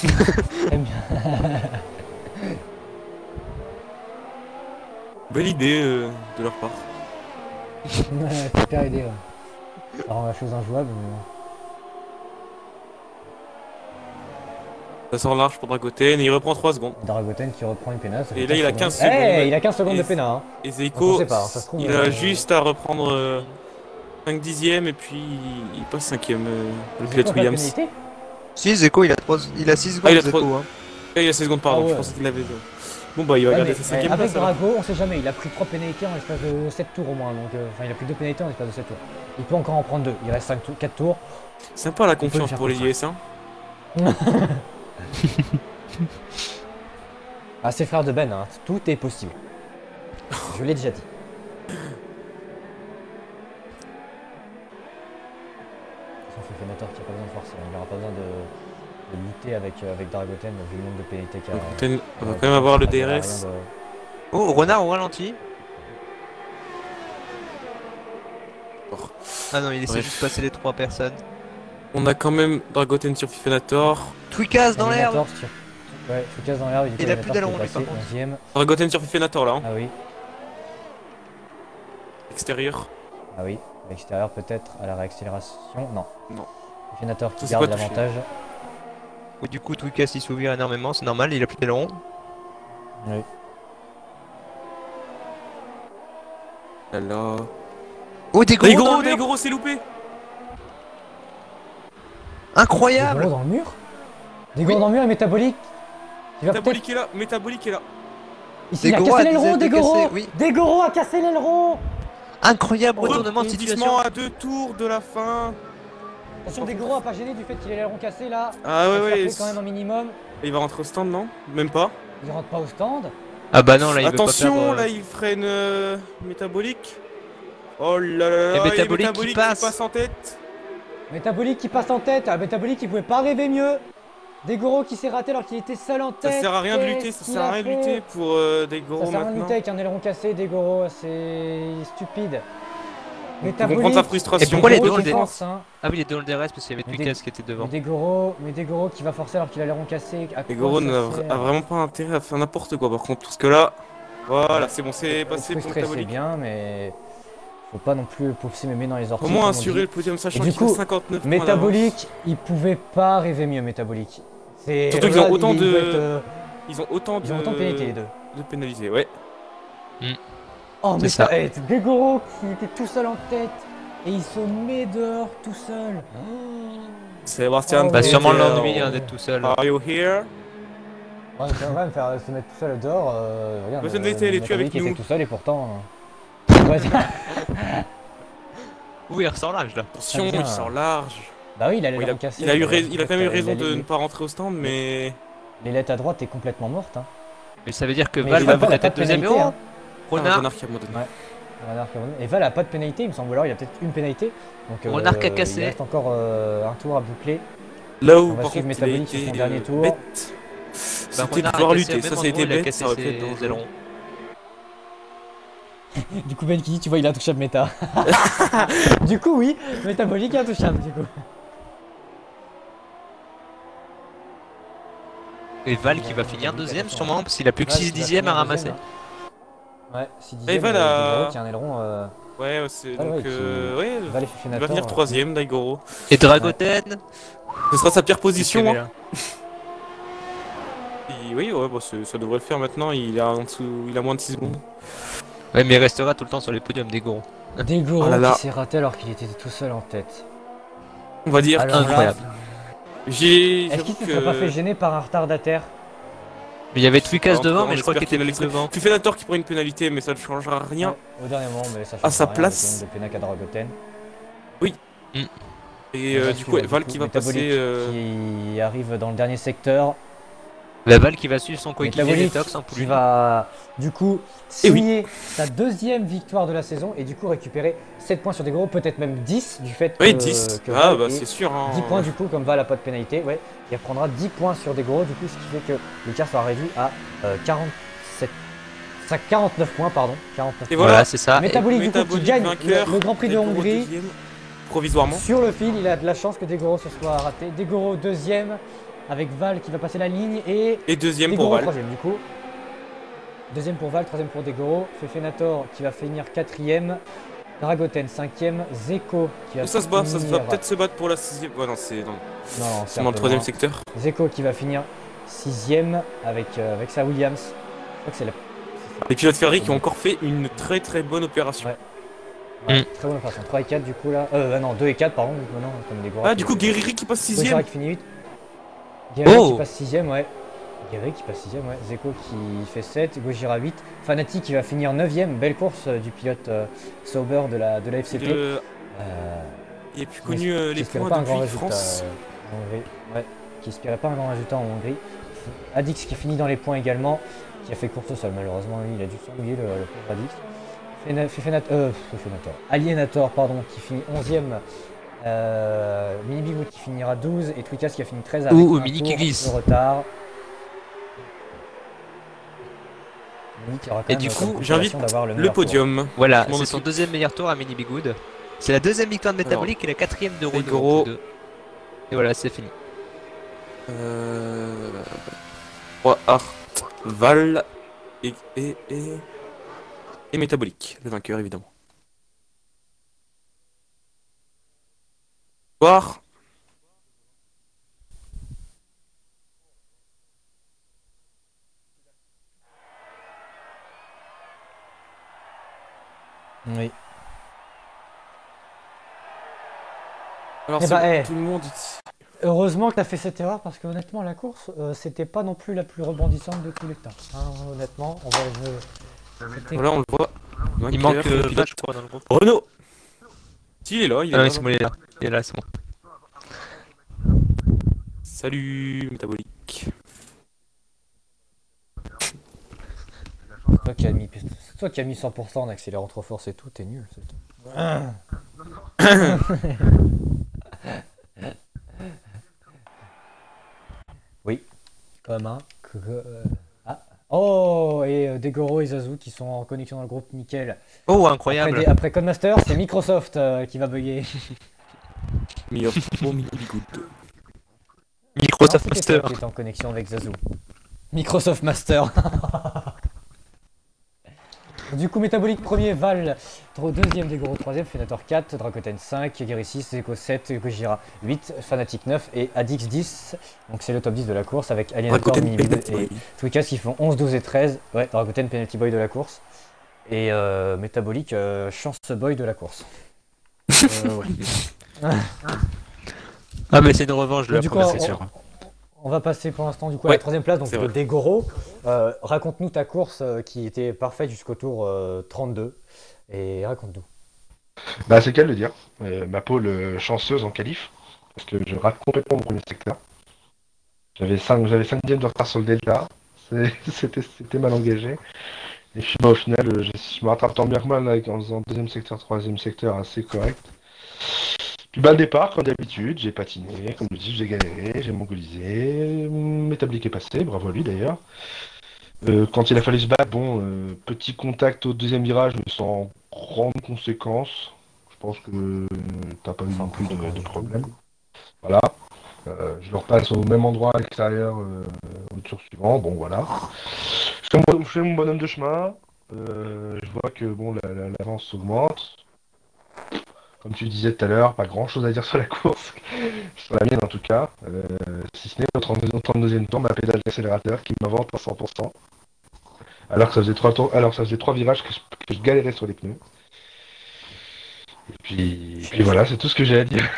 J'aime bien. Belle idée de leur part. Super idée. Ouais. Ça rend la chose injouable. Mais... Ça sort large pour Dragoten et il reprend 3 secondes. Dragoten qui reprend une pénale. ça Et fait là, il a 15 15 secondes. secondes. Il a 15 secondes Et de pénal. Hein. Et On Zeiko, sait pas, hein, ça se trouve, il a juste à reprendre 5 dixièmes et puis il passe 5ème. Le Zeko pilote a pas de Williams. pénalité. Si, Zeko, il a 6 secondes, Ah, il a Zeko. trois- Hein. Et il a 16 secondes, pardon. Ah ouais. Je pensais qu'il avait. Bon, bah, il va Ouais, garder mais, sa 5ème avec place. alors. Drago, on sait jamais. Il a pris 3 pénalités en l'espace de 7 tours au moins. Donc, enfin, il a pris 2 pénalités en l'espace de 7 tours. Il peut encore en prendre 2. Il reste 4 tours. Sympa la peut le confiance faire pour les comme IS. Hein. Ah, c'est frère de Ben, hein. Tout est possible. Je l'ai déjà dit. Son Fefenator qui a pas besoin de forcer. Il n'aura pas besoin de lutter avec Dragoten vu le nombre de pénalités qu'il y a. Dragoten va quand même avoir le Il y a rien DRS. de- Oh, Renard au ralenti. Ah non, il essaie Bref. juste de passer les 3 personnes. On a quand même Dragoten sur Fifenator. Twikaz dans l'herbe. Eliminator sur- Ouais, je casse dans l'herbe. Du coup, Il a plus Eliminator d'aileron, qui est lui, par passé contre. 11ème. Dragoten sur Fifenator là. Hein. Ah oui, Extérieur. ah oui. À l'extérieur peut-être à la réaccélération. Non. Non. Eliminator qui Ça, c'est garde pas touché. l'avantage. Oui, du coup, Twikaz il s'ouvre énormément, c'est normal, il a plus d'aileron. Oui. Là là. Oh, des gros dans Daigoro, le mur. Daigoro, c'est loupé. Incroyable. Des gros dans le mur. Des gros dans le mur et métabolique. Il va peut-être. Métabolique est là. Métabolique est là. Ici, il a Daigoro cassé a l'aileron, décidé de Daigoro. casser, oui. Daigoro a cassé l'aileron. Incroyable retournement de situation. Rebondissement à 2 tours de la fin. Attention, Daigoro a pas gêné du fait qu'il ait l'aileron cassé là. Ah Il ouais, va ouais. faire play quand même un minimum. Il va rentrer au stand, non? Même pas. Il rentre pas au stand. Ah bah non, là il Attention, veut pas perdre. là il freine métabolique. Oh là là là, Et Métabolique qui passe. en tête. Métabolique qui passe en tête. Ah, Métabolique qui pouvait pas rêver mieux. Daigoro qui s'est raté alors qu'il était seul en tête. Ça sert à rien de lutter, Qu'est-ce ça qu'il sert à a rien de fait lutter pour Ça Daigoro sert à rien de maintenant. lutter avec un aileron cassé, Daigoro. C'est stupide. On comprend sa frustration. Et pourquoi les Daigoro deux, qui on force, hein. Ah oui, il est dans le DRS parce qu'il y avait Mais Twikaz qui était devant. Mais Daigoro qui va forcer alors qu'il a l'aileron cassé. À quoi Daigoro ça a sert vraiment pas intérêt à faire n'importe quoi par contre, parce que là, voilà, c'est bon, c'est passé pour Frustré, c'est métabolique. bien, mais faut pas non plus pousser mes mains dans les orties. Au moins comme on assurer dit. le podium, sachant Et du qu'il a coup, 59 points Métabolique, il pouvait pas rêver mieux, Métabolique. C'est Surtout qu'ils ont là, autant il de- doit être, Ils ont autant ils ont autant de pénalités les deux. de pénalisés, ouais. Oh, mais C'est ça. Daigoro qui était tout seul en tête et il se met dehors tout seul. Sébastien, Oh, Bah oui, sûrement c'est- l'ennui hein, d'être tout seul. Are you here? Ouais, c'est vrai, me faire se mettre tout seul dehors. Regarde, Bah, ça devait être les tuer avec Métabolique était nous. tout seul et pourtant. Ouais, Oui, il ressort l'âge là. Attention, Ah, bien. il sort large. bah oui, il a Bon, l'aileron cassé. il a quand même eu Il raison a de ne pas rentrer au stand, mais L'ailette à droite est complètement morte. Hein. Mais ça veut dire que Mais Val il va a pas- peut-être pas être de deuxième pénalité, héros. hein. Renard. Renard qui a abandonné. Ouais. Renard qui a abandonné. Et Val a pas de pénalité, il me semble. Alors il a peut-être une pénalité. Donc, Renard qui a Il cassé. reste encore un tour à boucler. Là où On va par suivre contre il a Métabolique sur été son dernier tour. bête, Bah, c'était de Renard pouvoir a cassé lutter. au Ça même a été endroit, il a bête, ça cassé aurait pu être ses dangereux. ailerons. Du coup, Ben qui dit, tu vois, il est intouchable méta. Du coup, oui, métabolique est intouchable, du coup. Et Val qui va finir deuxième sûrement parce qu'il a plus que 6 dixièmes à ramasser. Ouais, 6 Et dixièmes, Val Daigoro a... qui a un aileron. Ouais, c'est Ah donc... ouais, ouais, Val et il va Fefenator, finir troisième, Daigoro. Et Dragoten. Ce sera sa pire Qu'est-ce qu'il position. fait Hein. là Oui, ouais, bah, ça devrait le faire maintenant. Il a en dessous, il a moins de 6 secondes. Ouais, mais il restera tout le temps sur les podiums des gros. Daigoro Oh là là. qui s'est raté alors qu'il était tout seul en tête. On va dire. Alors là, Incroyable. est-ce qu'il ne se serait pas fait gêner par un retardataire? Mais il y avait Twikas Alors, devant, on mais je crois qu'il espère était qu'il plus a devant. Fefenator qui prend une pénalité, mais ça ne changera rien. Ouais, au dernier moment, mais ça À change sa rien, place. avec le nombre de Pénac à Dragoten. Et On va du coup, suivre, Val qui va Métabolique passer. qui arrive dans le dernier secteur. La Val qui va suivre son coéquipier Métabolique Detox en qui plus. va du coup Eh oui. signer sa deuxième victoire de la saison et du coup récupérer 7 points sur Daigoro, peut-être même 10 du fait Oui, que, 10. que Ah, Val bah ait c'est sûr. Hein. 10 points du coup, comme Val n'a pas de pénalité, ouais, il reprendra 10 points sur Daigoro, du coup ce qui fait que l'écart sera réduit à 47, 49 points, pardon, 49 Et points. Voilà, c'est ça. Métabolique du coup qui Métabolique gagne vainqueur, le Grand Prix de Daigoro Hongrie. deuxième, provisoirement. Sur le fil, il a de la chance que Daigoro se soit raté. Daigoro deuxième avec Val qui va passer la ligne et Et deuxième Daigoro pour Val. troisième du coup. Deuxième pour Val, troisième pour Daigoro. Fefenator qui va finir quatrième. Dragoten cinquième. Zeko qui va Ça se bat, ça va finir... peut-être se battre pour la sixième. Ouais, non, c'est dans Non, c'est dans le troisième secteur. Zeko qui va finir sixième avec sa Williams. Je crois que c'est la... Les pilotes Ferrari qui ont encore fait une très très bonne opération. Ouais. Ouais, très bonne opération. 3 et 4 du coup là. Non, 2 et 4 pardon. Du coup, non, comme Daigoro. Ah, du coup, Guerriri qui passe Gojira sixième. qui finit 8. Guerrero Oh qui passe 6ème, ouais. Guerrero qui passe 6ème, ouais. Zeko qui fait 7. Gojira 8. Fanatic qui va finir 9ème. Belle course du pilote Sauber de la FCP. Il a plus connu les espérait points pas un grand depuis résultat France. en Hongrie. Ouais. Qui espérait pas un grand résultat en Hongrie. Adix qui finit dans les points également. Qui a fait course au sol malheureusement. Lui, il a dû s'ennuyer le pauvre Adix. Fefenator. Alienator, pardon, qui finit 11ème. Mini Bigwood qui finira 12 et Twikas qui a fini 13 avec un Mini tour qui glisse. de retard. Mini qui aura quand Et même du comme coup, j'invite consolation d'avoir le le meilleur tour. podium. Voilà, Je m'en c'est son occupe. deuxième meilleur tour à Mini Bigood. C'est la deuxième victoire de Métabolique et la quatrième de Renault. Daigoro. en tous deux. Et voilà, c'est fini. Art, Val et Métabolique, le vainqueur évidemment. Voir. Oui. Alors Eh c'est bah, bon, eh. tout le monde. Heureusement que tu as fait cette erreur parce que honnêtement la course c'était pas non plus la plus rebondissante de tous les temps. Hein, honnêtement, on va c'était- Voilà, on le voit. Il Vainqueur, manque pilote. Val, je crois, dans le groupe. Renault. Si, il est là, il est Ah là. oui, c'est bon, il est là. Il est là, c'est bon. Salut Métabolique. c'est toi qui as mis 100% en accélérant trop fort, c'est tout, t'es nul. C'est tout. Oui, comme un. Ah. Oh, et Daigoro et Zazu qui sont en connexion dans le groupe, nickel. Oh, Après, incroyable. après Codemaster, c'est Microsoft qui va bugger. Meilleur pour Mini Bigood. Microsoft Non, c'était toi Master. qui était en connexion avec Zazu. Microsoft Master. Du coup, Métabolique premier, Val deuxième, Daigoro troisième, Fefenator 4, Dragoten 5, Guerri 6, Zeko 7, Gojira 8, Fanatic 9 et Adix 10. Donc c'est le top 10 de la course avec Alienator, Dragoten Minibid Penalty et Boy. Twikas qui font 11, 12 et 13. Ouais, Dragoten Penalty Boy de la course. Et Métabolique Chance Boy de la course. Ouais. Ah, mais c'est une revanche de Mais la du coup, première, c'est sûr. On va passer pour l'instant du coup à Ouais, la troisième place, donc c'est de vrai. Daigoro. Raconte-nous ta course qui était parfaite jusqu'au tour 32. Et raconte-nous. Bah, c'est le cas de le dire. Ma pole chanceuse en qualif, parce que je rate complètement mon premier secteur. J'avais 5 dixièmes de retard sur le delta. C'était mal engagé. Et puis bah, au final, je me rattrape tant bien que mal là, en faisant deuxième secteur, troisième secteur assez correct. Puis bah, le départ, comme d'habitude, j'ai patiné, comme je dis, j'ai galéré, j'ai mongolisé, Métablique est passé, bravo à lui d'ailleurs. Quand il a fallu se battre, bon, petit contact au deuxième virage, mais sans grande conséquence. Je pense que t'as pas eu non plus de problème. Voilà. Je le repasse au même endroit à l'extérieur au tour suivant. Bon, voilà. Je fais mon bonhomme de chemin. Je vois que bon, l'avance augmente. Comme tu disais tout à l'heure, pas grand chose à dire sur la course, sur la mienne en tout cas, si ce n'est au 32e tour, ma pédale d'accélérateur qui m'avance à 100%, alors que ça faisait 3 tours, alors que ça faisait 3 virages que je galérais sur les pneus. Et puis voilà, c'est tout ce que j'ai à dire.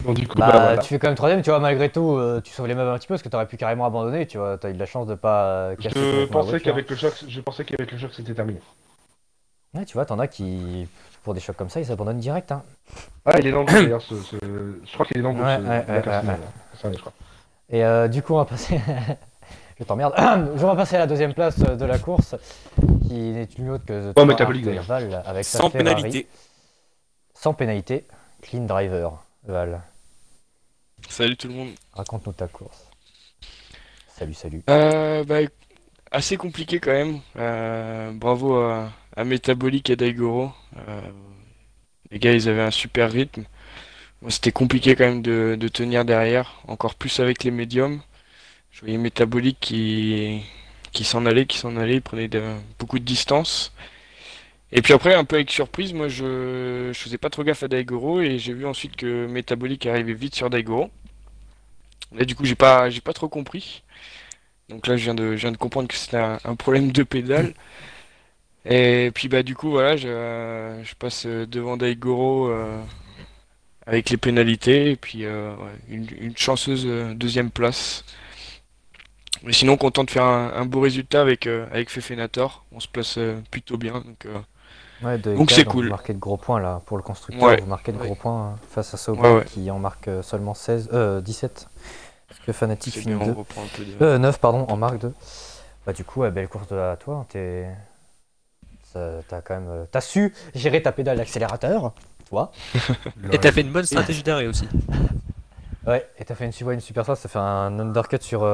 Donc du coup, voilà. Tu fais quand même troisième, tu vois, malgré tout, tu sauves les meubles un petit peu parce que t'aurais pu carrément abandonner, tu vois, t'as eu de la chance de pas casser Je complètement la pensais voiture. qu'avec le choc, c'était terminé. Ouais, tu vois, t'en as qui, pour des chocs comme ça, ils s'abandonnent direct, hein. Ah, il est dans le groupe d'ailleurs, je crois qu'il est dans le groupe, la personne, ça, je crois. Et du coup, on va passer... Je t'emmerde. On va passer à la deuxième place de la course, qui n'est une autre que Oh, Métablique d'ailleurs. Val, avec sa Sans Ferrari. pénalité. Sans pénalité. Clean driver, Val. Salut tout le monde. Raconte-nous ta course. Salut, salut. Assez compliqué quand même. Bravo à Métabolique et Daigoro. Les gars, ils avaient un super rythme. Moi, c'était compliqué quand même de tenir derrière, encore plus avec les médiums. Je voyais Métabolique qui s'en allait, il prenait beaucoup de distance. Et puis après, un peu avec surprise, moi je faisais pas trop gaffe à Daigoro et j'ai vu ensuite que Métabolique arrivait vite sur Daigoro. Là, du coup, j'ai pas trop compris. Donc là, je viens de comprendre que c'était un problème de pédale. Et puis bah du coup, voilà, je passe devant Daigoro avec les pénalités et puis une chanceuse deuxième place. Mais sinon, content de faire un beau résultat avec Fefenator. On se place plutôt bien. Ouais, Donc c'est cool. Vous marquez de gros points là pour le constructeur, Ouais. Vous marquez de gros points face à Sauber Ouais. qui en marque seulement 17. Parce que Fanatic C'est finit bien, 2. on reprend un peu de... 9 pardon, en marque 2. Bah du coup, belle course à toi. T'as quand même, t'as su gérer ta pédale d'accélérateur, toi. Et t'as fait une bonne stratégie d'arrêt aussi. Ouais, et t'as fait une super strat, ça fait un undercut sur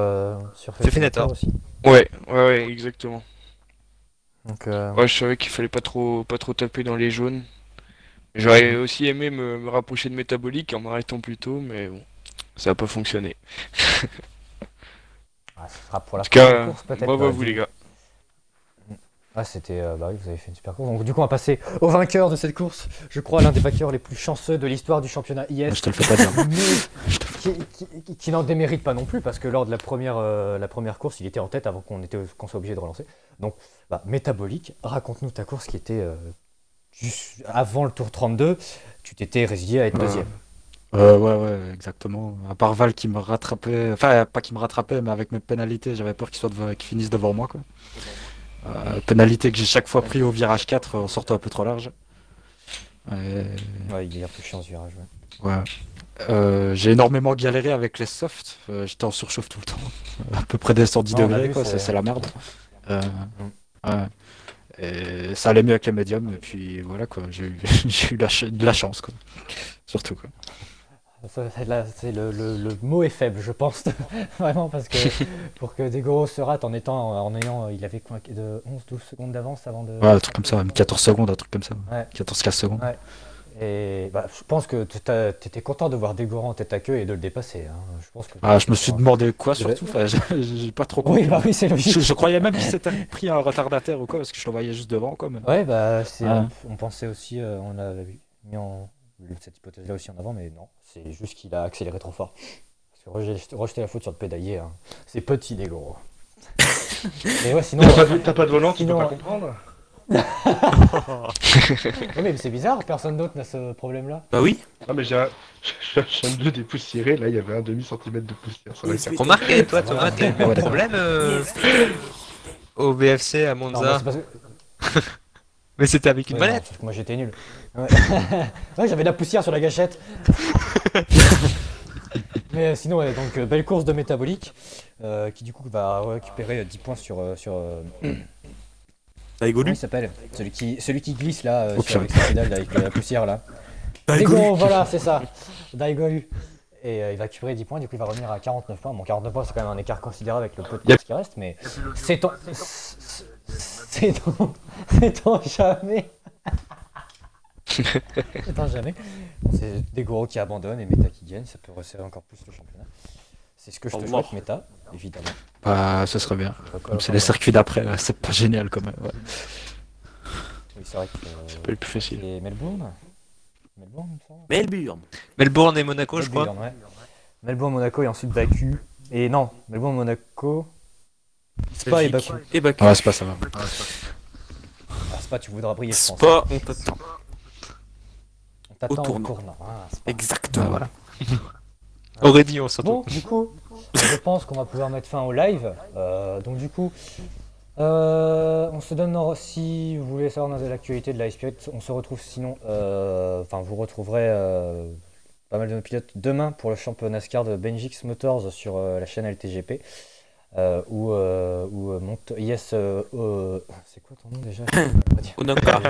Fefenator aussi. Ouais, exactement. Donc, Ouais, je savais qu'il fallait pas trop taper dans les jaunes. J'aurais aussi aimé me rapprocher de Métabolique en m'arrêtant plus tôt, mais bon, ça n'a pas fonctionné. ce sera pour la En tout cas, prochaine course peut-être. bravo à vous les gars. Ah, c'était. Bah oui, vous avez fait une super course. Donc, du coup, on va passer au vainqueur de cette course. Je crois l'un des vainqueurs les plus chanceux de l'histoire du championnat IS. Je te le fais pas dire. Mais qui n'en démérite pas non plus, parce que lors de la première course, il était en tête avant qu'on soit obligé de relancer. Donc, Métabolique, raconte-nous ta course qui était juste avant le tour 32. Tu t'étais résigné à être deuxième. Ouais, exactement. À part Val qui me rattrapait, enfin pas qui me rattrapait, mais avec mes pénalités, j'avais peur qu'il finisse devant moi, quoi. Pénalité que j'ai chaque fois pris au virage 4 en sortant un peu trop large. Ouais, il est un peu chiant ce virage. Ouais. J'ai énormément galéré avec les softs. J'étais en surchauffe tout le temps. À peu près des 110 degrés, quoi. C'est la merde. Ouais. Et ça allait mieux avec les médiums. Et puis voilà, quoi. J'ai eu de la chance, quoi. Surtout, quoi. Là, le mot est faible, je pense, vraiment, parce que pour que Daigoro se rate il avait quoi, de 11-12 secondes d'avance avant de... Ouais, un truc comme ça, même 14 secondes, un truc comme ça. Ouais. 14-15 secondes. Ouais. Et je pense que t'étais content de voir Daigoro en tête à queue et de le dépasser. Hein. Je pense que je me suis demandé quoi surtout, enfin, j'ai pas trop compris. Oui, c'est logique. Je croyais même qu'il s'était pris un retardataire ou quoi, parce que je le voyais juste devant, quoi. Mais... Ouais, on pensait aussi, on avait mis cette hypothèse-là aussi en avant, mais non, c'est juste qu'il a accéléré trop fort. Parce que rejeter la faute sur le pédalier, hein, c'est petit Daigoro. Mais ouais, sinon... T'as pas de volant, tu peux pas comprendre. Oui, mais c'est bizarre, personne d'autre n'a ce problème-là. Bah oui. Ah mais j'ai un bleu dépoussiéré, là il y avait un demi-centimètre de poussière sur la carte. Remarquez, toi Thomas, t'as eu le même problème au VFC à Non, Monza. c'est parce que... Mais c'était avec une Ouais, manette. non, moi j'étais nul. Ouais, ouais, j'avais de la poussière sur la gâchette. Mais sinon, ouais, donc belle course de Métabolique qui du coup va récupérer 10 points sur Ça évolue. comment il s'appelle celui qui glisse là avec sa pédale avec la poussière là. Daigoro, voilà, c'est ça. Daigoru. Et il va récupérer 10 points, du coup il va revenir à 49 points. Bon, 49 points c'est quand même un écart considérable avec le peu de points qui reste, mais c'est ton. C'est ton jamais. C'est ton jamais. C'est Daigoro qui abandonne et Meta qui gagne, ça peut resserrer encore plus le championnat. C'est ce que je te souhaite, Meta, évidemment. Bah, ce serait bien. Comme c'est les circuits d'après, c'est pas génial quand même. Ouais. Oui, c'est vrai que. C'est pas le plus facile. Et Melbourne Melbourne, il me semble. Melbourne. Melbourne et Monaco, je crois. Melbourne, ouais. Melbourne, Monaco et ensuite Baku. Et non, Melbourne, Monaco. Spa et Baku. Et Baku. Ouais, Spa, ça va. Ah, Spa, tu voudras briller, je pense. Spa, on t'attend. On t'attend au tournant. tournant. Ah, Spa. Exactement. Voilà. Aurait dit, on s'entend. Bon, du coup, je pense qu'on va pouvoir mettre fin au live. Donc du coup, on se donne, si vous voulez savoir de l'actualité de la Spirit, on se retrouve sinon, enfin vous retrouverez pas mal de nos pilotes demain pour le championnat NASCAR de Benjix Motors sur la chaîne LTGP. Où monte Yes, c'est quoi ton nom déjà? Onoka.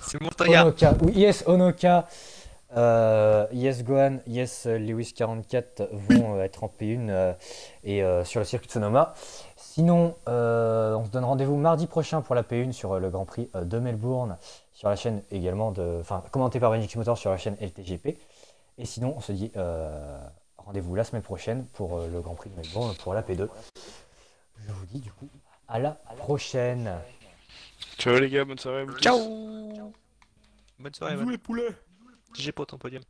C'est Montoya. Onoka, ou Yes Onoka, Yes Gohan, Yes Lewis 44 vont être en P1 et sur le circuit de Sonoma. Sinon, on se donne rendez-vous mardi prochain pour la P1 sur le Grand Prix de Melbourne, sur la chaîne également commenté par Benjix Motors sur la chaîne LTGP. Et sinon, on se dit rendez-vous la semaine prochaine pour le Grand Prix de Melbourne pour la P2. Je vous dis du coup à la prochaine. Ciao les gars, bonne soirée à vous tous. Ciao. Bonne soirée, Bisous les poulets. GG pour ton podium.